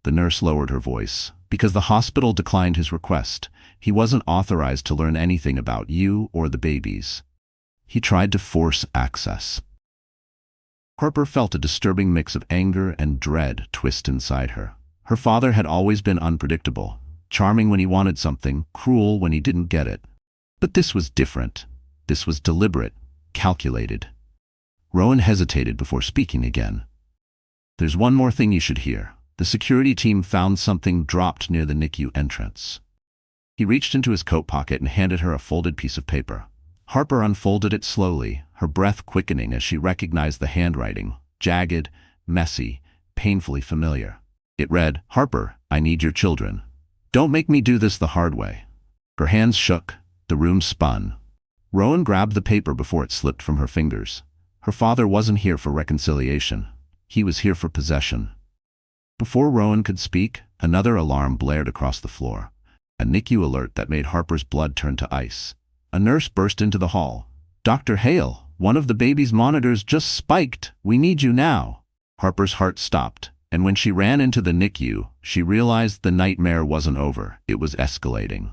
The nurse lowered her voice. "Because the hospital declined his request. He wasn't authorized to learn anything about you or the babies. He tried to force access." Harper felt a disturbing mix of anger and dread twist inside her. Her father had always been unpredictable, charming when he wanted something, cruel when he didn't get it. But this was different. This was deliberate, calculated. Rowan hesitated before speaking again. "There's one more thing you should hear. The security team found something dropped near the NICU entrance." He reached into his coat pocket and handed her a folded piece of paper. Harper unfolded it slowly, her breath quickening as she recognized the handwriting, jagged, messy, painfully familiar. It read, "Harper, I need your children. Don't make me do this the hard way." Her hands shook, the room spun. Rowan grabbed the paper before it slipped from her fingers. Her father wasn't here for reconciliation. He was here for possession. Before Rowan could speak, another alarm blared across the floor. A NICU alert that made Harper's blood turn to ice. A nurse burst into the hall. "Dr. Hale, one of the baby's monitors just spiked. We need you now." Harper's heart stopped, and when she ran into the NICU, she realized the nightmare wasn't over. It was escalating.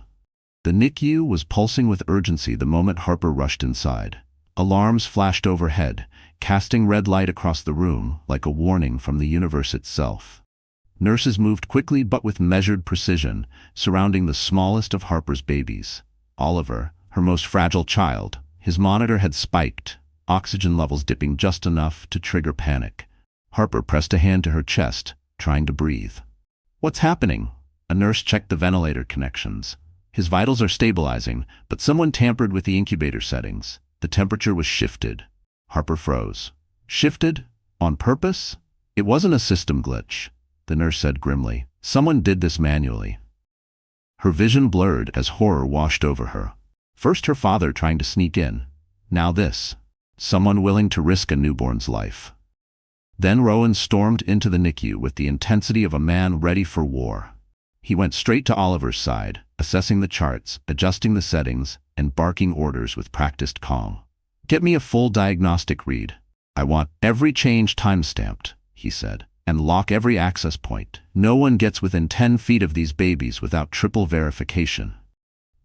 The NICU was pulsing with urgency the moment Harper rushed inside. Alarms flashed overhead, casting red light across the room like a warning from the universe itself. Nurses moved quickly but with measured precision, surrounding the smallest of Harper's babies. Oliver, her most fragile child. His monitor had spiked, oxygen levels dipping just enough to trigger panic. Harper pressed a hand to her chest, trying to breathe. "What's happening?" A nurse checked the ventilator connections. "His vitals are stabilizing, but someone tampered with the incubator settings. The temperature was shifted." Harper froze. "Shifted? On purpose?" "It wasn't a system glitch," the nurse said grimly. "Someone did this manually." Her vision blurred as horror washed over her. First her father trying to sneak in. Now this. Someone willing to risk a newborn's life. Then Rowan stormed into the NICU with the intensity of a man ready for war. He went straight to Oliver's side, assessing the charts, adjusting the settings, and barking orders with practiced calm. "Get me a full diagnostic read. I want every change time-stamped," he said. and lock every access point. No one gets within 10 feet of these babies without triple verification.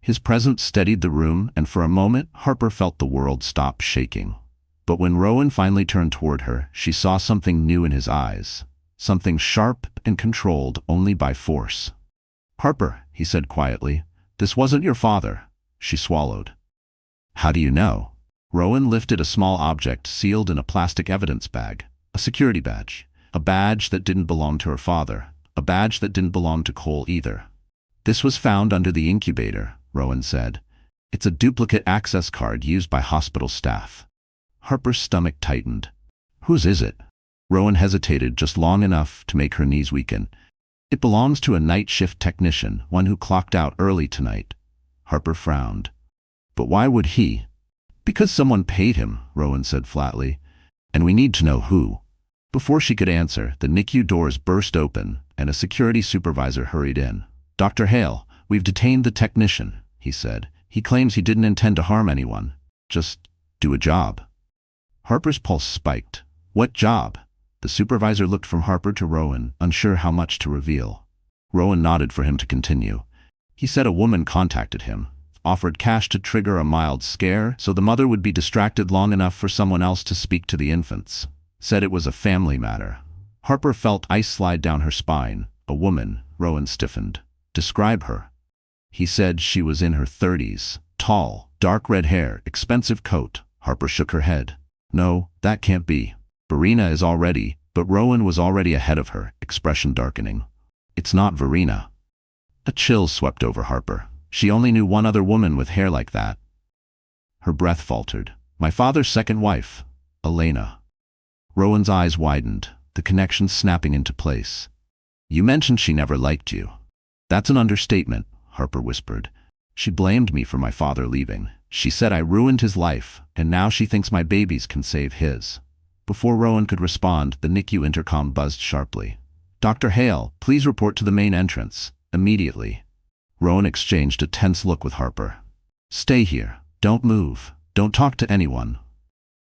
His presence steadied the room, and for a moment, Harper felt the world stop shaking. But when Rowan finally turned toward her, she saw something new in his eyes. Something sharp and controlled only by force. "Harper," he said quietly, "this wasn't your father." She swallowed. "How do you know?" Rowan lifted a small object sealed in a plastic evidence bag. A security badge. A badge that didn't belong to her father. A badge that didn't belong to Cole either. "This was found under the incubator," Rowan said. "It's a duplicate access card used by hospital staff." Harper's stomach tightened. "Whose is it?" Rowan hesitated just long enough to make her knees weaken. "It belongs to a night shift technician, one who clocked out early tonight." Harper frowned. "But why would he?" "Because someone paid him," Rowan said flatly. "And we need to know who." Before she could answer, the NICU doors burst open, and a security supervisor hurried in. "Dr. Hale, we've detained the technician," he said. "He claims he didn't intend to harm anyone. Just do a job." Harper's pulse spiked. "What job?" The supervisor looked from Harper to Rowan, unsure how much to reveal. Rowan nodded for him to continue. "He said a woman contacted him, offered cash to trigger a mild scare so the mother would be distracted long enough for someone else to speak to the infants. Said it was a family matter." Harper felt ice slide down her spine. "A woman," Rowan stiffened. "Describe her." He said she was in her 30s, tall, dark red hair, expensive coat. Harper shook her head. "No, that can't be. Verena is already," but Rowan was already ahead of her, expression darkening. "It's not Verena." A chill swept over Harper. She only knew one other woman with hair like that. Her breath faltered. "My father's second wife, Elena." Rowan's eyes widened, the connection snapping into place. "You mentioned she never liked you." "That's an understatement," Harper whispered. "She blamed me for my father leaving. She said I ruined his life, and now she thinks my babies can save his." Before Rowan could respond, the NICU intercom buzzed sharply. "Dr. Hale, please report to the main entrance, immediately." Rowan exchanged a tense look with Harper. "Stay here. Don't move. Don't talk to anyone."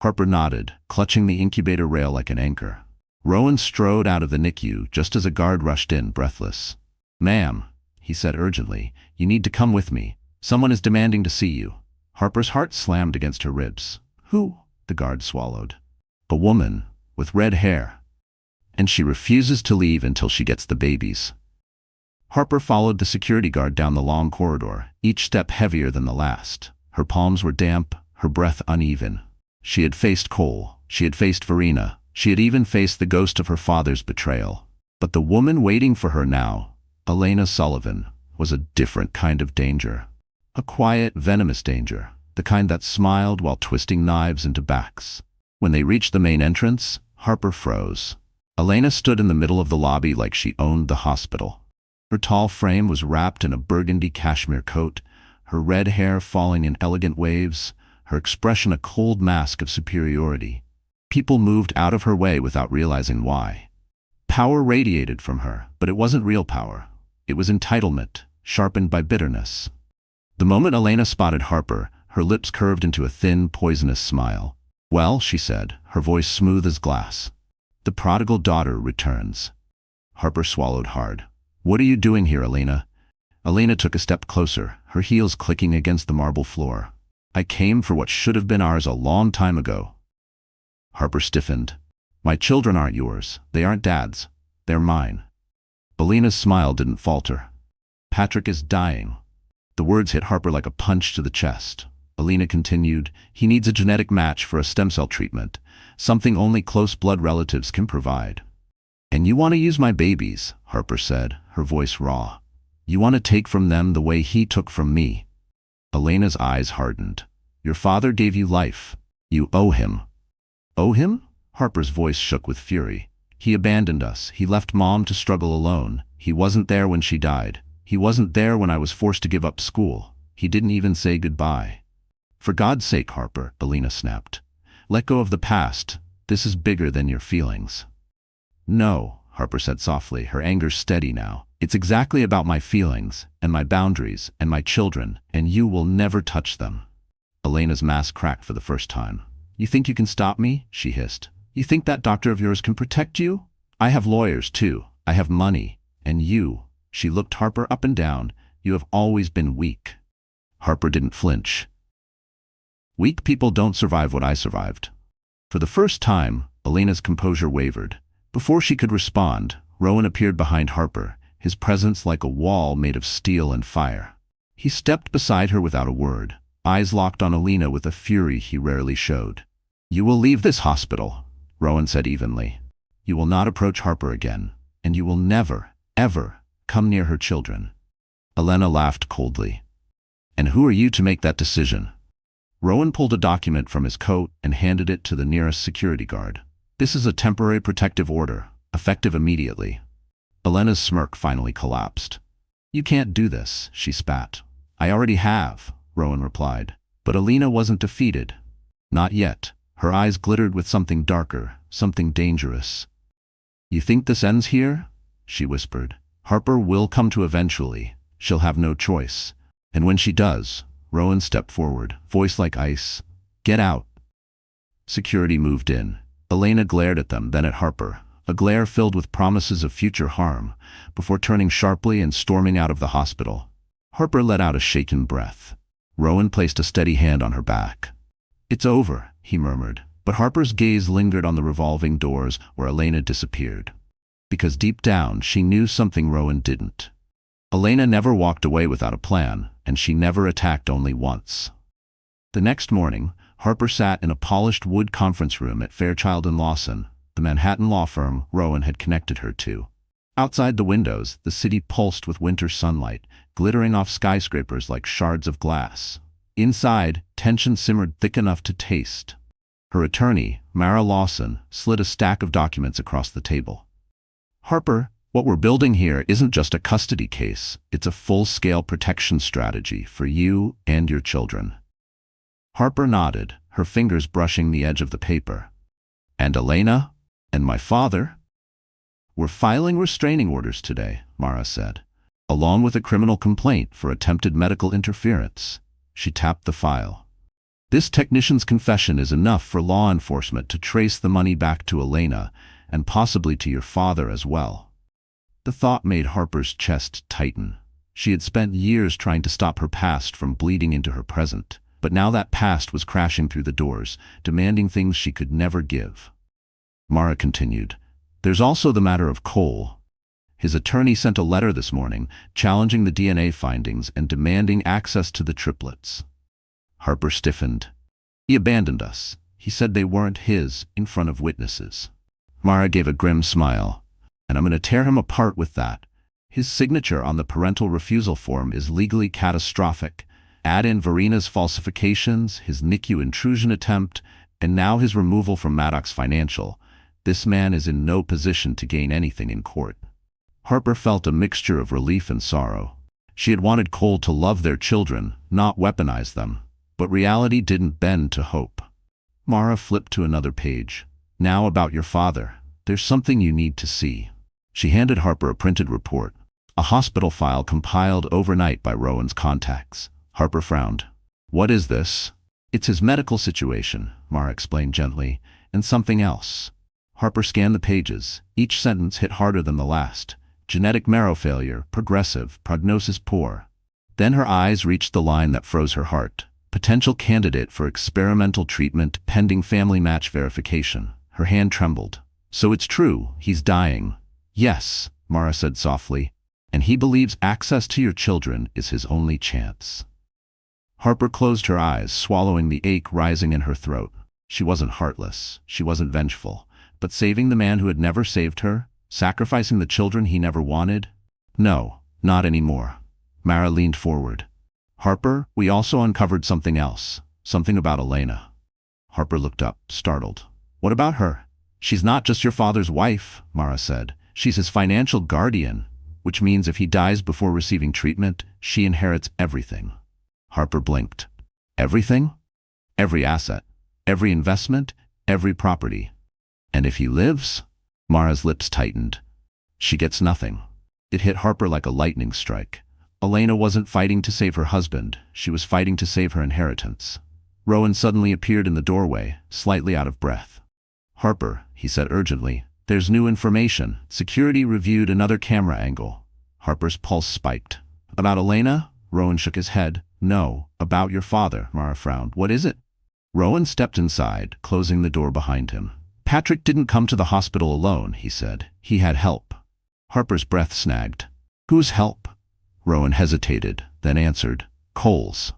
Harper nodded, clutching the incubator rail like an anchor. Rowan strode out of the NICU just as a guard rushed in, breathless. "Ma'am," he said urgently, "you need to come with me. Someone is demanding to see you." Harper's heart slammed against her ribs. "Who?" The guard swallowed. "A woman, with red hair. And she refuses to leave until she gets the babies." Harper followed the security guard down the long corridor, each step heavier than the last. Her palms were damp, her breath uneven. She had faced Cole, she had faced Verena, she had even faced the ghost of her father's betrayal. But the woman waiting for her now, Harper Sullivan, was a different kind of danger. A quiet, venomous danger, the kind that smiled while twisting knives into backs. When they reached the main entrance, Harper froze. Elena stood in the middle of the lobby like she owned the hospital. Her tall frame was wrapped in a burgundy cashmere coat, her red hair falling in elegant waves, her expression a cold mask of superiority. People moved out of her way without realizing why. Power radiated from her, but it wasn't real power. It was entitlement, sharpened by bitterness. The moment Elena spotted Harper, her lips curved into a thin, poisonous smile. "Well," she said, her voice smooth as glass. "The prodigal daughter returns." Harper swallowed hard. "What are you doing here, Elena?" Elena took a step closer, her heels clicking against the marble floor. "I came for what should have been ours a long time ago." Harper stiffened. "My children aren't yours. They aren't Dad's. They're mine." Elena's smile didn't falter. "Patrick is dying." The words hit Harper like a punch to the chest. Elena continued, "He needs a genetic match for a stem cell treatment, something only close blood relatives can provide." "And you want to use my babies," Harper said, her voice raw. "You want to take from them the way he took from me." Elena's eyes hardened. "Your father gave you life. You owe him." "Owe him?" Harper's voice shook with fury. "He abandoned us. He left Mom to struggle alone. He wasn't there when she died. He wasn't there when I was forced to give up school. He didn't even say goodbye." "For God's sake, Harper," Elena snapped. "Let go of the past. This is bigger than your feelings." "No," Harper said softly, her anger steady now. "It's exactly about my feelings, and my boundaries, and my children, and you will never touch them." Elena's mask cracked for the first time. "You think you can stop me?" she hissed. "You think that doctor of yours can protect you?" I have lawyers too. I have money. And you, she looked Harper up and down, you have always been weak. Harper didn't flinch. Weak people don't survive what I survived. For the first time, Elena's composure wavered. Before she could respond, Rowan appeared behind Harper, his presence like a wall made of steel and fire. He stepped beside her without a word, eyes locked on Elena with a fury he rarely showed. You will leave this hospital, Rowan said evenly. You will not approach Harper again, and you will never, ever, come near her children. Elena laughed coldly. And who are you to make that decision? Rowan pulled a document from his coat and handed it to the nearest security guard. This is a temporary protective order, effective immediately. Elena's smirk finally collapsed. You can't do this, she spat. I already have, Rowan replied. But Elena wasn't defeated. Not yet. Her eyes glittered with something darker, something dangerous. You think this ends here? She whispered. Harper will come to eventually. She'll have no choice. And when she does, Rowan stepped forward, voice like ice. Get out. Security moved in. Elena glared at them, then at Harper, a glare filled with promises of future harm, before turning sharply and storming out of the hospital. Harper let out a shaken breath. Rowan placed a steady hand on her back. It's over, he murmured, but Harper's gaze lingered on the revolving doors where Elena disappeared. Because deep down, she knew something Rowan didn't. Elena never walked away without a plan, and she never attacked only once. The next morning, Harper sat in a polished wood conference room at Fairchild & Lawson, the Manhattan law firm Rowan had connected her to. Outside the windows, the city pulsed with winter sunlight, glittering off skyscrapers like shards of glass. Inside, tension simmered thick enough to taste. Her attorney, Mara Lawson, slid a stack of documents across the table. Harper, what we're building here isn't just a custody case, it's a full-scale protection strategy for you and your children. Harper nodded, her fingers brushing the edge of the paper. And Elena? And my father? We're filing restraining orders today, Mara said, along with a criminal complaint for attempted medical interference. She tapped the file. This technician's confession is enough for law enforcement to trace the money back to Elena and possibly to your father as well. The thought made Harper's chest tighten. She had spent years trying to stop her past from bleeding into her present, but now that past was crashing through the doors, demanding things she could never give. Mara continued, There's also the matter of Cole. His attorney sent a letter this morning, challenging the DNA findings and demanding access to the triplets. Harper stiffened. He abandoned us. He said they weren't his in front of witnesses. Mara gave a grim smile. And I'm going to tear him apart with that. His signature on the parental refusal form is legally catastrophic. Add in Verina's falsifications, his NICU intrusion attempt, and now his removal from Maddox Financial. This man is in no position to gain anything in court. Harper felt a mixture of relief and sorrow. She had wanted Cole to love their children, not weaponize them. But reality didn't bend to hope. Mara flipped to another page. Now about your father. There's something you need to see. She handed Harper a printed report, a hospital file compiled overnight by Rowan's contacts. Harper frowned. What is this? It's his medical situation, Mara explained gently, and something else. Harper scanned the pages. Each sentence hit harder than the last. Genetic marrow failure, progressive, prognosis poor. Then her eyes reached the line that froze her heart. Potential candidate for experimental treatment pending family match verification. Her hand trembled. So it's true, he's dying. Yes, Mara said softly, and he believes access to your children is his only chance. Harper closed her eyes, swallowing the ache rising in her throat. She wasn't heartless, she wasn't vengeful, but saving the man who had never saved her, sacrificing the children he never wanted? No, not anymore. Mara leaned forward. Harper, we also uncovered something else, something about Elena. Harper looked up, startled. What about her? She's not just your father's wife, Mara said. She's his financial guardian, which means if he dies before receiving treatment, she inherits everything. Harper blinked. Everything? Every asset, every investment, every property. And if he lives? Mara's lips tightened. She gets nothing. It hit Harper like a lightning strike. Elena wasn't fighting to save her husband, she was fighting to save her inheritance. Rowan suddenly appeared in the doorway, slightly out of breath. Harper, he said urgently, There's new information. Security reviewed another camera angle. Harper's pulse spiked. About Elena? Rowan shook his head. No, about your father, Mara frowned. What is it? Rowan stepped inside, closing the door behind him. Patrick didn't come to the hospital alone, he said. He had help. Harper's breath snagged. Whose help? Rowan hesitated, then answered. Cole's.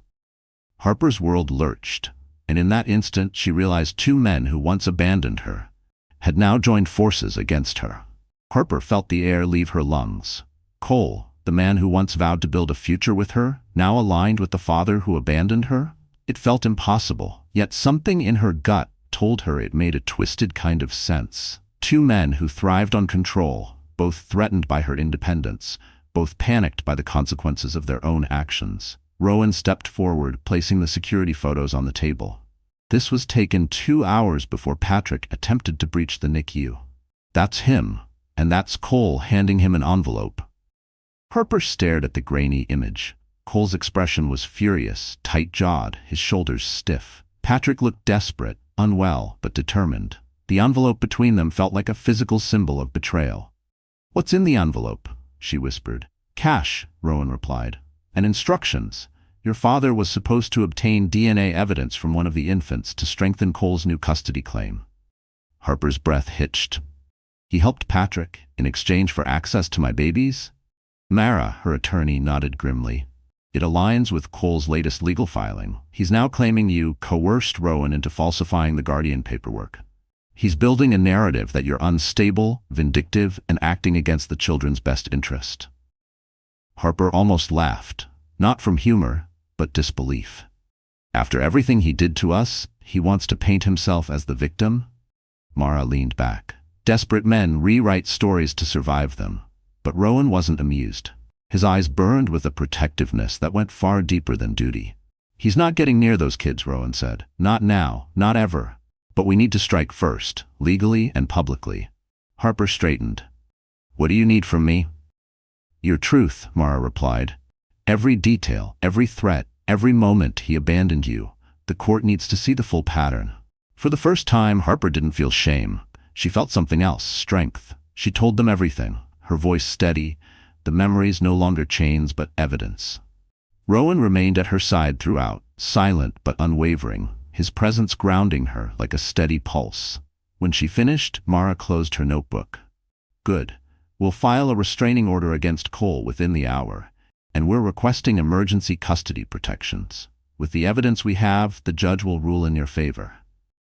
Harper's world lurched, and in that instant she realized two men who once abandoned her had now joined forces against her. Harper felt the air leave her lungs. Cole, the man who once vowed to build a future with her, now aligned with the father who abandoned her? It felt impossible, yet something in her gut told her it made a twisted kind of sense. Two men who thrived on control, both threatened by her independence, both panicked by the consequences of their own actions. Rowan stepped forward, placing the security photos on the table. This was taken 2 hours before Patrick attempted to breach the NICU. That's him, and that's Cole handing him an envelope. Harper stared at the grainy image. Cole's expression was furious, tight-jawed, his shoulders stiff. Patrick looked desperate, unwell, but determined. The envelope between them felt like a physical symbol of betrayal. What's in the envelope? She whispered. Cash, Rowan replied. And instructions. Your father was supposed to obtain DNA evidence from one of the infants to strengthen Cole's new custody claim. Harper's breath hitched. He helped Patrick in exchange for access to my babies? Mara, her attorney, nodded grimly. It aligns with Cole's latest legal filing. He's now claiming you coerced Rowan into falsifying the guardian paperwork. He's building a narrative that you're unstable, vindictive, and acting against the children's best interest. Harper almost laughed, not from humor, but disbelief. After everything he did to us, he wants to paint himself as the victim? Mara leaned back. Desperate men rewrite stories to survive them. But Rowan wasn't amused. His eyes burned with a protectiveness that went far deeper than duty. He's not getting near those kids, Rowan said. Not now, not ever. But we need to strike first, legally and publicly. Harper straightened. What do you need from me? Your truth, Mara replied. Every detail, every threat, every moment he abandoned you. The court needs to see the full pattern. For the first time, Harper didn't feel shame. She felt something else, strength. She told them everything, her voice steady, the memories no longer chains but evidence. Rowan remained at her side throughout, silent but unwavering, his presence grounding her like a steady pulse. When she finished, Mara closed her notebook. Good. We'll file a restraining order against Cole within the hour, and we're requesting emergency custody protections. With the evidence we have, the judge will rule in your favor.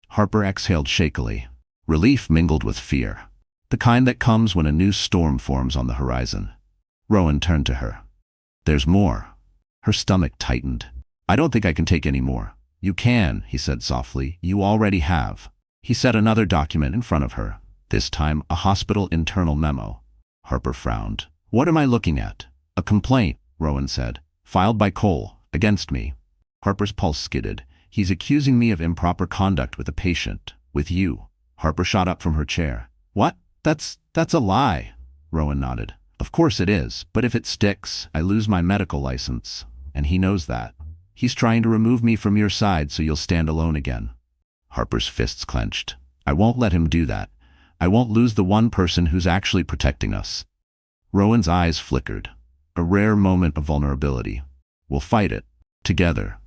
Harper exhaled shakily. Relief mingled with fear, the kind that comes when a new storm forms on the horizon. Rowan turned to her. There's more. Her stomach tightened. I don't think I can take any more. You can, he said softly. You already have. He set another document in front of her, this time a hospital internal memo. Harper frowned. What am I looking at? A complaint, Rowan said. Filed by Cole, against me. Harper's pulse skidded. He's accusing me of improper conduct with a patient. With you. Harper shot up from her chair. What? That's a lie. Rowan nodded. Of course it is, but if it sticks, I lose my medical license. And he knows that. He's trying to remove me from your side so you'll stand alone again. Harper's fists clenched. I won't let him do that. I won't lose the one person who's actually protecting us. Rowan's eyes flickered. A rare moment of vulnerability. We'll fight it. Together.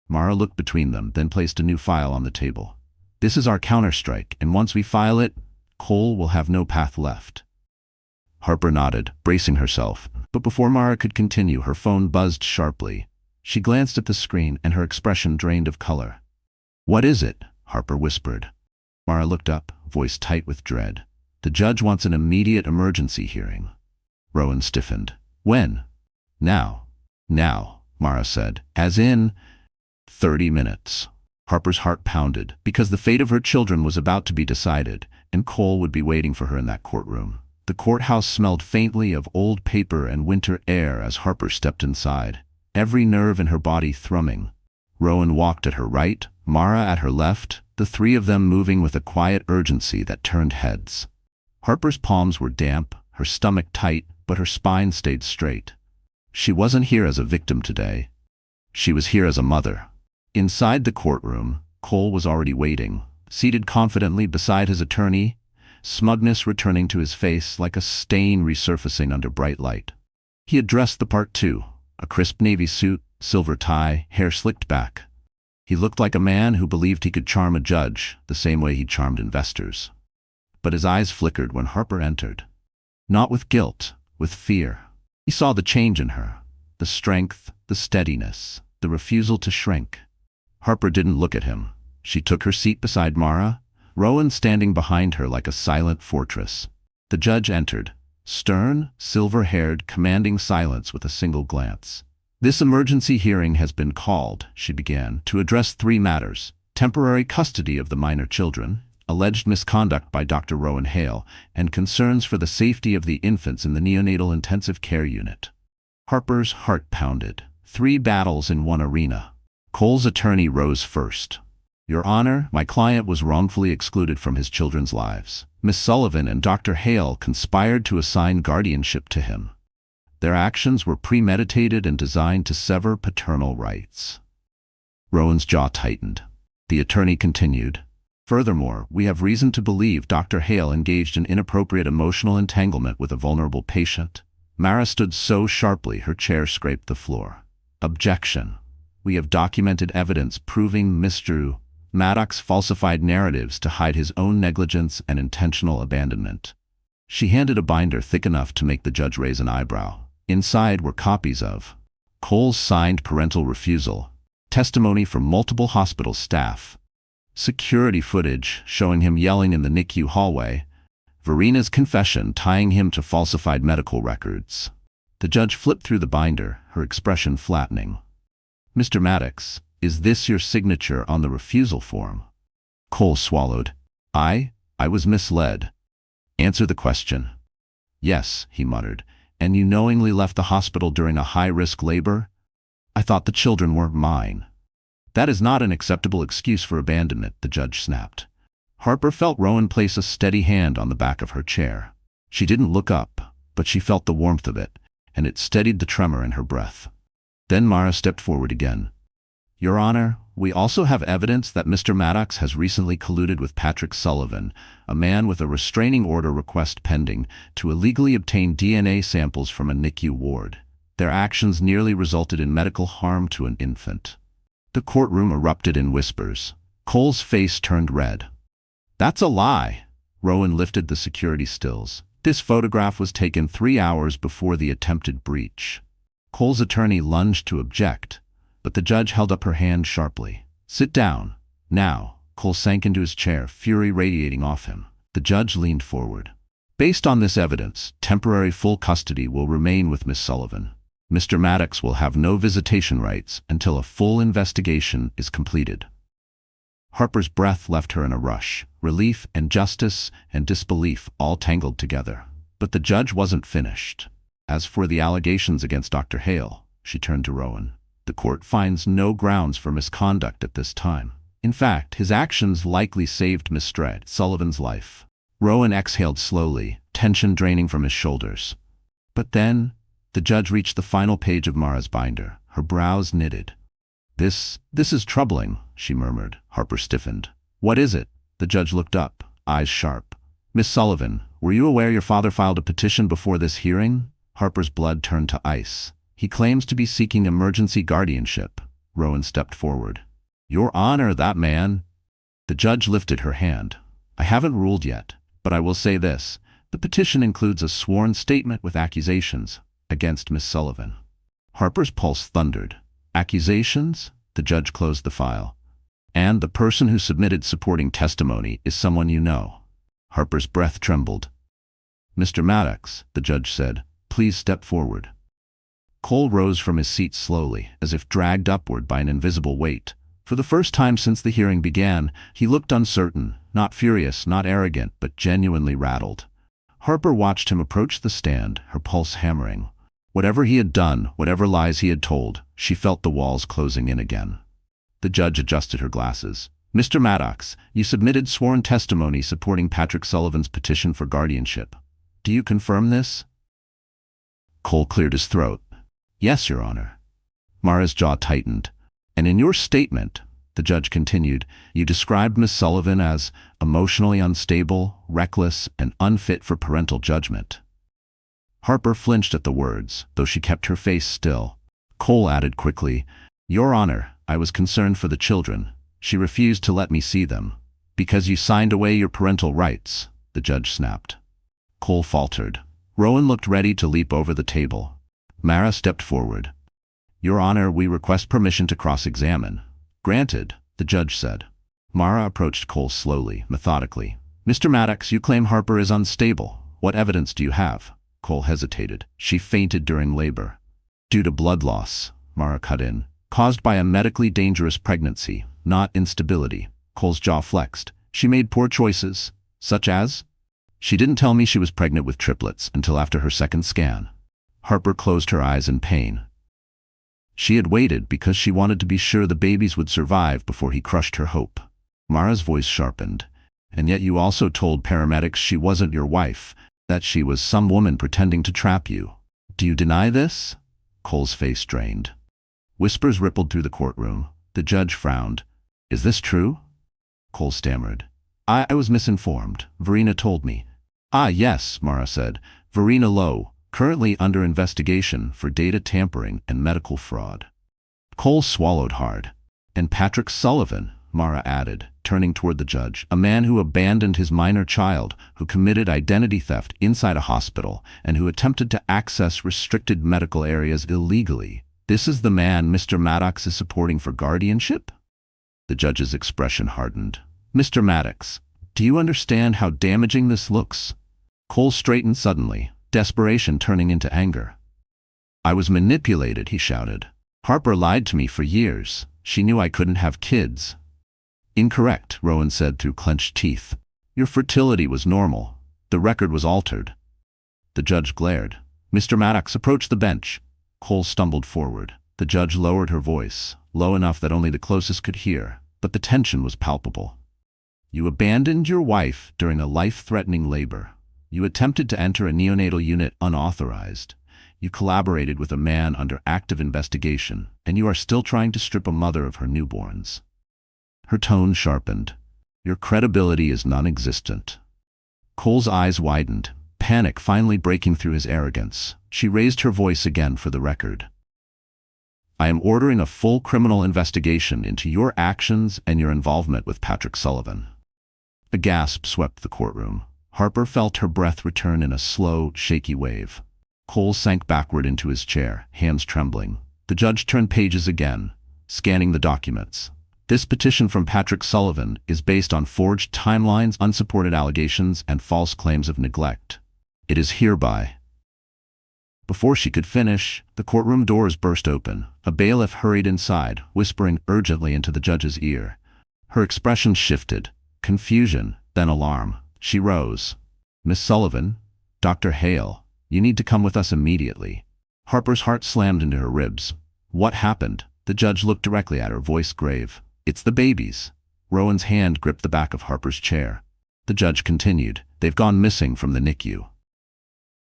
Mara looked between them, then placed a new file on the table. This is our counterstrike, and once we file it, Cole will have no path left. Harper nodded, bracing herself, but before Mara could continue, her phone buzzed sharply. She glanced at the screen, and her expression drained of color. What is it? Harper whispered. Mara looked up, voice tight with dread. The judge wants an immediate emergency hearing. Rowan stiffened. When? Now. Now, Mara said. As in 30 minutes. Harper's heart pounded, because the fate of her children was about to be decided, and Cole would be waiting for her in that courtroom. The courthouse smelled faintly of old paper and winter air as Harper stepped inside, every nerve in her body thrumming. Rowan walked at her right, Mara at her left, the three of them moving with a quiet urgency that turned heads. Harper's palms were damp, her stomach tight, but her spine stayed straight. She wasn't here as a victim today. She was here as a mother. Inside the courtroom, Cole was already waiting, seated confidently beside his attorney, smugness returning to his face like a stain resurfacing under bright light. He had dressed the part too, a crisp navy suit, silver tie, hair slicked back. He looked like a man who believed he could charm a judge the same way he charmed investors. But his eyes flickered when Harper entered. Not with guilt, with fear. He saw the change in her, the strength, the steadiness, the refusal to shrink. Harper didn't look at him. She took her seat beside Mara, Rowan standing behind her like a silent fortress. The judge entered, stern, silver-haired, commanding silence with a single glance. "This emergency hearing has been called," she began, "to address 3 matters: temporary custody of the minor children, alleged misconduct by Dr. Rowan Hale, and concerns for the safety of the infants in the neonatal intensive care unit." Harper's heart pounded. 3 battles in one arena. Cole's attorney rose first. "Your Honor, my client was wrongfully excluded from his children's lives. Miss Sullivan and Dr. Hale conspired to assign guardianship to him. Their actions were premeditated and designed to sever paternal rights." Rowan's jaw tightened. The attorney continued, "Furthermore, we have reason to believe Dr. Hale engaged in inappropriate emotional entanglement with a vulnerable patient." Mara stood so sharply her chair scraped the floor. "Objection. We have documented evidence proving Mr. Maddox falsified narratives to hide his own negligence and intentional abandonment." She handed a binder thick enough to make the judge raise an eyebrow. Inside were copies of Cole's signed parental refusal, testimony from multiple hospital staff, security footage showing him yelling in the NICU hallway, Verina's confession tying him to falsified medical records. The judge flipped through the binder, her expression flattening. "Mr. Maddox, is this your signature on the refusal form?" Cole swallowed. I was misled." "Answer the question." "Yes," he muttered. "And you knowingly left the hospital during a high-risk labor?" "I thought the children weren't mine." "That is not an acceptable excuse for abandonment," the judge snapped. Harper felt Rowan place a steady hand on the back of her chair. She didn't look up, but she felt the warmth of it, and it steadied the tremor in her breath. Then Mara stepped forward again. "Your Honor, we also have evidence that Mr. Maddox has recently colluded with Patrick Sullivan, a man with a restraining order request pending, to illegally obtain DNA samples from a NICU ward. Their actions nearly resulted in medical harm to an infant." The courtroom erupted in whispers. Cole's face turned red. "That's a lie." Rowan lifted the security stills. "This photograph was taken 3 hours before the attempted breach." Cole's attorney lunged to object, but the judge held up her hand sharply. "Sit down. Now." Cole sank into his chair, fury radiating off him. The judge leaned forward. "Based on this evidence, temporary full custody will remain with Miss Sullivan. Mr. Maddox will have no visitation rights until a full investigation is completed." Harper's breath left her in a rush, relief and justice and disbelief all tangled together. But the judge wasn't finished. "As for the allegations against Dr. Hale," she turned to Rowan, "the court finds no grounds for misconduct at this time. In fact, his actions likely saved Miss Sullivan's life." Rowan exhaled slowly, tension draining from his shoulders. But then, the judge reached the final page of Mara's binder, her brows knitted. This is troubling," she murmured. Harper stiffened. "What is it?" The judge looked up, eyes sharp. "Miss Sullivan, were you aware your father filed a petition before this hearing?" Harper's blood turned to ice. "He claims to be seeking emergency guardianship." Rowan stepped forward. "Your Honor, that man—" The judge lifted her hand. "I haven't ruled yet, but I will say this. The petition includes a sworn statement with accusations against Miss Sullivan." Harper's pulse thundered. "Accusations?" The judge closed the file. "And the person who submitted supporting testimony is someone you know." Harper's breath trembled. "Mr. Maddox," the judge said, "please step forward." Cole rose from his seat slowly, as if dragged upward by an invisible weight. For the first time since the hearing began, he looked uncertain, not furious, not arrogant, but genuinely rattled. Harper watched him approach the stand, her pulse hammering. Whatever he had done, whatever lies he had told, she felt the walls closing in again. The judge adjusted her glasses. "Mr. Maddox, you submitted sworn testimony supporting Patrick Sullivan's petition for guardianship. Do you confirm this?" Cole cleared his throat. "Yes, Your Honor." Mara's jaw tightened. "And in your statement," The judge continued. You described Miss Sullivan as emotionally unstable, reckless, and unfit for parental judgment. Harper flinched at the words, though she kept her face still. Cole added quickly, Your Honor, I was concerned for the children. She refused to let me see them. Because you signed away your parental rights, the judge snapped. Cole faltered. Rowan looked ready to leap over the table. Mara stepped forward. Your Honor, we request permission to cross-examine. Granted, the judge said. Mara approached Cole slowly, methodically. Mr. Maddox, you claim Harper is unstable. What evidence do you have? Cole hesitated. She fainted during labor. Due to blood loss, Mara cut in. Caused by a medically dangerous pregnancy, not instability. Cole's jaw flexed. She made poor choices, such as? She didn't tell me she was pregnant with triplets until after her second scan. Harper closed her eyes in pain. She had waited because she wanted to be sure the babies would survive before he crushed her hope. Mara's voice sharpened. And yet you also told paramedics she wasn't your wife, that she was some woman pretending to trap you. Do you deny this? Cole's face drained. Whispers rippled through the courtroom. The judge frowned. Is this true? Cole stammered. I was misinformed. Verena told me. Ah, yes, Mara said. Verena Lowe, currently under investigation for data tampering and medical fraud. Cole swallowed hard. And Patrick Sullivan, Mara added, turning toward the judge, a man who abandoned his minor child, who committed identity theft inside a hospital, and who attempted to access restricted medical areas illegally. This is the man Mr. Maddox is supporting for guardianship? The judge's expression hardened. Mr. Maddox, do you understand how damaging this looks? Cole straightened suddenly, desperation turning into anger. I was manipulated, he shouted. Harper lied to me for years. She knew I couldn't have kids. Incorrect, Rowan said through clenched teeth. Your fertility was normal. The record was altered. The judge glared. Mr. Maddox approached the bench. Cole stumbled forward. The judge lowered her voice, low enough that only the closest could hear, but the tension was palpable. You abandoned your wife during a life-threatening labor. You attempted to enter a neonatal unit unauthorized. You collaborated with a man under active investigation, and you are still trying to strip a mother of her newborns. Her tone sharpened. Your credibility is non-existent. Cole's eyes widened, panic finally breaking through his arrogance. She raised her voice again for the record. I am ordering a full criminal investigation into your actions and your involvement with Patrick Sullivan. A gasp swept the courtroom. Harper felt her breath return in a slow, shaky wave. Cole sank backward into his chair, hands trembling. The judge turned pages again, scanning the documents. This petition from Patrick Sullivan is based on forged timelines, unsupported allegations, and false claims of neglect. It is hereby. Before she could finish, the courtroom doors burst open. A bailiff hurried inside, whispering urgently into the judge's ear. Her expression shifted. Confusion, then alarm. She rose. Miss Sullivan, Dr. Hale, you need to come with us immediately. Harper's heart slammed into her ribs. What happened? The judge looked directly at her, voice grave. It's the babies. Rowan's hand gripped the back of Harper's chair. The judge continued. They've gone missing from the NICU.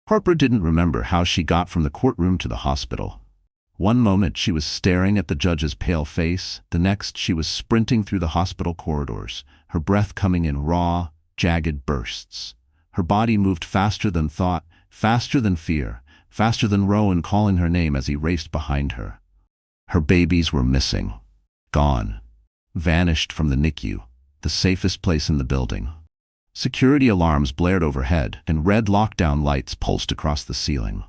Harper didn't remember how she got from the courtroom to the hospital. One moment she was staring at the judge's pale face, the next she was sprinting through the hospital corridors, her breath coming in raw, jagged bursts. Her body moved faster than thought, faster than fear, faster than Rowan calling her name as he raced behind her. Her babies were missing. Gone. Vanished from the NICU, the safest place in the building. Security alarms blared overhead, and red lockdown lights pulsed across the ceiling.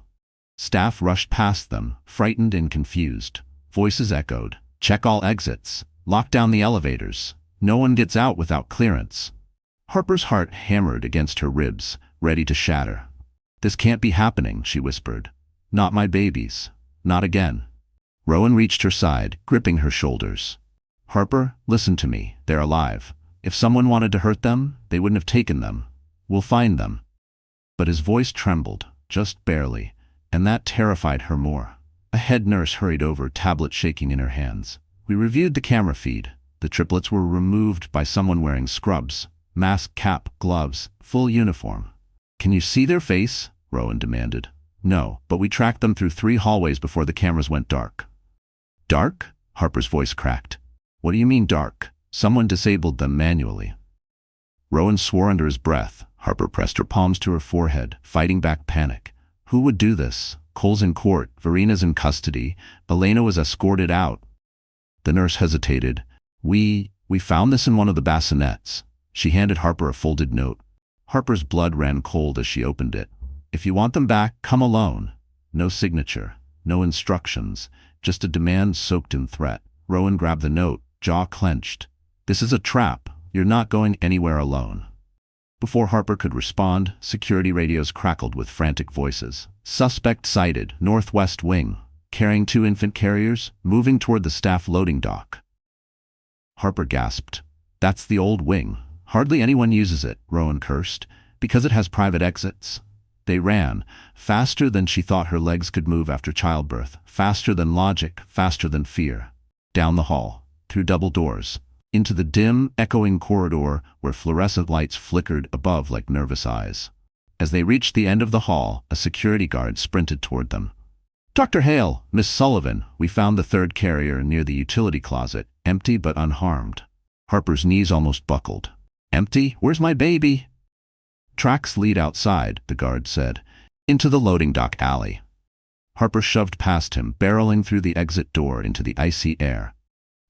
Staff rushed past them, frightened and confused. Voices echoed. Check all exits. Lock down the elevators. No one gets out without clearance. Harper's heart hammered against her ribs, ready to shatter. This can't be happening, she whispered. Not my babies. Not again. Rowan reached her side, gripping her shoulders. Harper, listen to me. They're alive. If someone wanted to hurt them, they wouldn't have taken them. We'll find them. But his voice trembled, just barely, and that terrified her more. A head nurse hurried over, tablet shaking in her hands. We reviewed the camera feed. The triplets were removed by someone wearing scrubs, mask, cap, gloves, full uniform. Can you see their face? Rowan demanded. No, but we tracked them through 3 hallways before the cameras went dark. Dark? Harper's voice cracked. What do you mean dark? Someone disabled them manually. Rowan swore under his breath. Harper pressed her palms to her forehead, fighting back panic. Who would do this? Cole's in court, Verina's in custody, Elena was escorted out. The nurse hesitated. We found this in one of the bassinets. She handed Harper a folded note. Harper's blood ran cold as she opened it. If you want them back, come alone. No signature, no instructions, just a demand soaked in threat. Rowan grabbed the note, jaw clenched. This is a trap. You're not going anywhere alone. Before Harper could respond, security radios crackled with frantic voices. Suspect sighted, northwest wing, carrying 2 infant carriers, moving toward the staff loading dock. Harper gasped. That's the old wing. Hardly anyone uses it, Rowan cursed, because it has private exits. They ran, faster than she thought her legs could move after childbirth, faster than logic, faster than fear. Down the hall, through double doors, into the dim, echoing corridor where fluorescent lights flickered above like nervous eyes. As they reached the end of the hall, a security guard sprinted toward them. Dr. Hale, Miss Sullivan, we found the 3rd carrier near the utility closet, empty but unharmed. Harper's knees almost buckled. Empty? Where's my baby? Tracks lead outside, the guard said, into the loading dock alley. Harper shoved past him, barreling through the exit door into the icy air.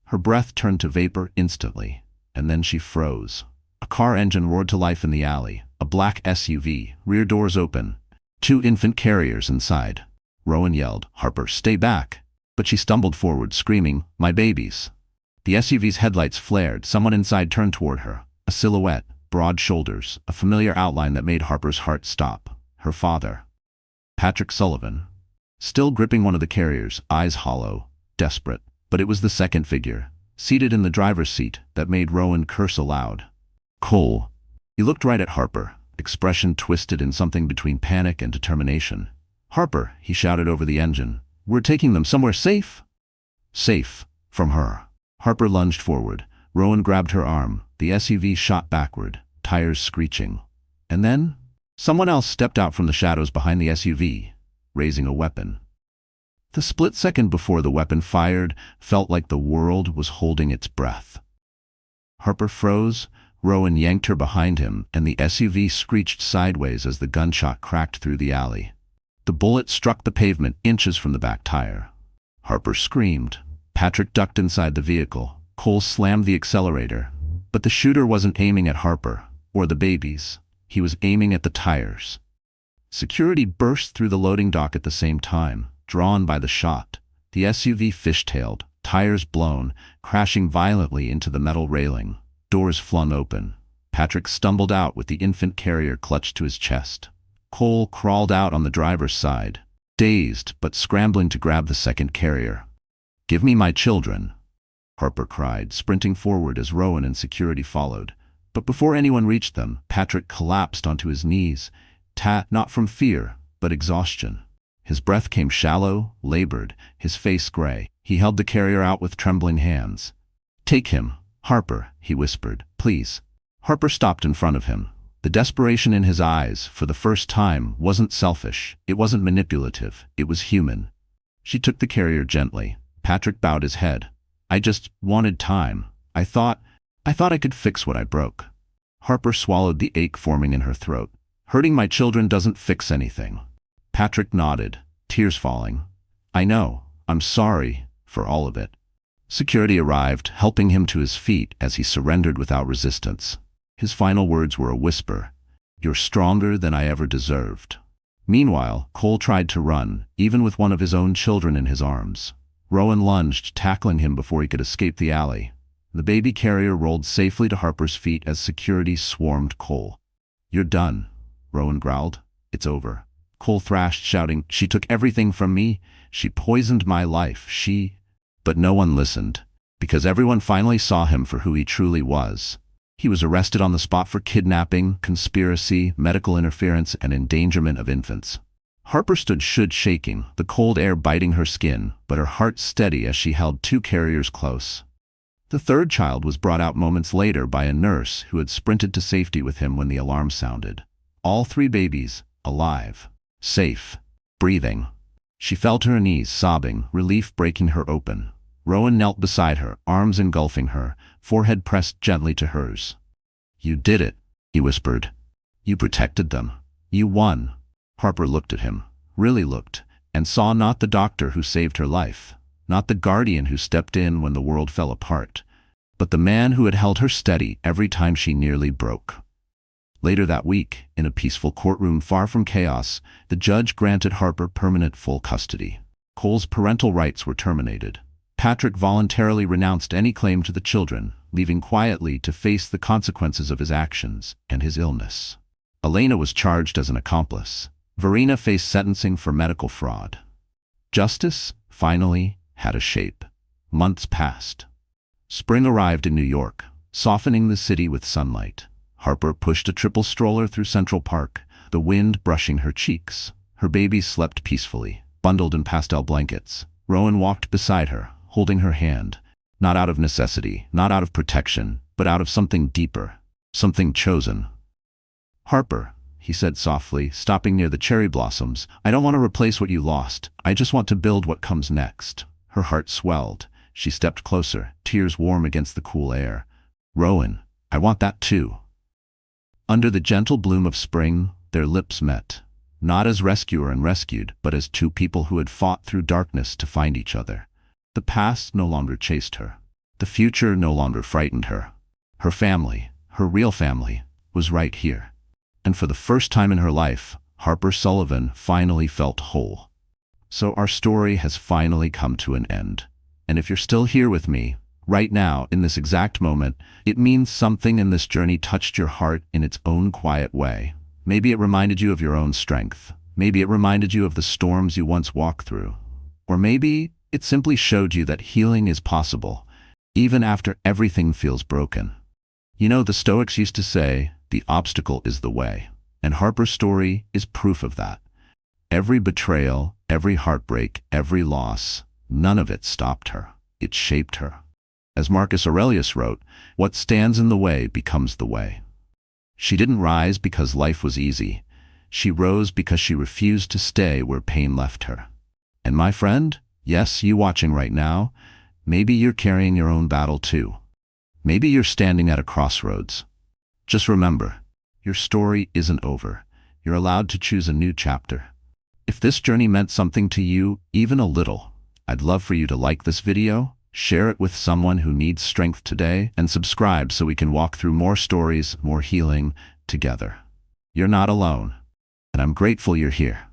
Her breath turned to vapor instantly, and then she froze. A car engine roared to life in the alley, a black SUV, rear doors open, 2 infant carriers inside. Rowan yelled, Harper, stay back! But she stumbled forward, screaming, my babies! The SUV's headlights flared. Someone inside turned toward her. A silhouette, broad shoulders, a familiar outline that made Harper's heart stop. Her father. Patrick Sullivan. Still gripping one of the carriers, eyes hollow, desperate. But it was the second figure, seated in the driver's seat, that made Rowan curse aloud. Cole. He looked right at Harper, expression twisted in something between panic and determination. Harper, he shouted over the engine. We're taking them somewhere safe? Safe. From her. Harper lunged forward. Rowan grabbed her arm. The SUV shot backward, tires screeching. And then, someone else stepped out from the shadows behind the SUV, raising a weapon. The split second before the weapon fired felt like the world was holding its breath. Harper froze. Rowan yanked her behind him, and the SUV screeched sideways as the gunshot cracked through the alley. The bullet struck the pavement inches from the back tire. Harper screamed. Patrick ducked inside the vehicle. Cole slammed the accelerator. But the shooter wasn't aiming at Harper, or the babies. He was aiming at the tires. Security burst through the loading dock at the same time, drawn by the shot. The SUV fishtailed, tires blown, crashing violently into the metal railing. Doors flung open. Patrick stumbled out with the infant carrier clutched to his chest. Cole crawled out on the driver's side, dazed but scrambling to grab the second carrier. Give me my children, Harper cried, sprinting forward as Rowan and security followed. But before anyone reached them, Patrick collapsed onto his knees, not from fear, but exhaustion. His breath came shallow, labored, his face gray. He held the carrier out with trembling hands. Take him, Harper, he whispered, please. Harper stopped in front of him. The desperation in his eyes, for the first time, wasn't selfish. It wasn't manipulative. It was human. She took the carrier gently. Patrick bowed his head. I just wanted time. I thought I could fix what I broke. Harper swallowed the ache forming in her throat. Hurting my children doesn't fix anything. Patrick nodded, tears falling. I know. I'm sorry for all of it. Security arrived, helping him to his feet as he surrendered without resistance. His final words were a whisper. You're stronger than I ever deserved. Meanwhile, Cole tried to run, even with one of his own children in his arms. Rowan lunged, tackling him before he could escape the alley. The baby carrier rolled safely to Harper's feet as security swarmed Cole. You're done, Rowan growled. It's over. Cole thrashed, shouting, she took everything from me. She poisoned my life. But no one listened, because everyone finally saw him for who he truly was. He was arrested on the spot for kidnapping, conspiracy, medical interference, and endangerment of infants. Harper stood shaking, the cold air biting her skin, but her heart steady as she held two carriers close. The third child was brought out moments later by a nurse who had sprinted to safety with him when the alarm sounded. All three babies, alive, safe, breathing. She fell to her knees, sobbing, relief breaking her open. Rowan knelt beside her, arms engulfing her, forehead pressed gently to hers. "You did it," he whispered. "You protected them. You won." Harper looked at him, really looked, and saw not the doctor who saved her life, not the guardian who stepped in when the world fell apart, but the man who had held her steady every time she nearly broke. Later that week, in a peaceful courtroom far from chaos, the judge granted Harper permanent full custody. Cole's parental rights were terminated. Patrick voluntarily renounced any claim to the children, leaving quietly to face the consequences of his actions and his illness. Elena was charged as an accomplice. Verena faced sentencing for medical fraud. Justice, finally, had a shape. Months passed. Spring arrived in New York, softening the city with sunlight. Harper pushed a triple stroller through Central Park, the wind brushing her cheeks. Her baby slept peacefully, bundled in pastel blankets. Rowan walked beside her, holding her hand, not out of necessity, not out of protection, but out of something deeper, something chosen. "Harper," he said softly, stopping near the cherry blossoms, "I don't want to replace what you lost. I just want to build what comes next." Her heart swelled. She stepped closer, tears warm against the cool air. "Rowan, I want that too." Under the gentle bloom of spring, their lips met, not as rescuer and rescued, but as two people who had fought through darkness to find each other. The past no longer chased her. The future no longer frightened her. Her family, her real family, was right here. And for the first time in her life, Harper Sullivan finally felt whole. So our story has finally come to an end. And if you're still here with me, right now, in this exact moment, it means something in this journey touched your heart in its own quiet way. Maybe it reminded you of your own strength. Maybe it reminded you of the storms you once walked through. Or maybe it simply showed you that healing is possible, even after everything feels broken. You know, the Stoics used to say, the obstacle is the way. And Harper's story is proof of that. Every betrayal, every heartbreak, every loss, none of it stopped her. It shaped her. As Marcus Aurelius wrote, what stands in the way becomes the way. She didn't rise because life was easy. She rose because she refused to stay where pain left her. And my friend, yes, you watching right now, maybe you're carrying your own battle too. Maybe you're standing at a crossroads. Just remember, your story isn't over. You're allowed to choose a new chapter. If this journey meant something to you, even a little, I'd love for you to like this video, share it with someone who needs strength today, and subscribe so we can walk through more stories, more healing together. You're not alone, and I'm grateful you're here.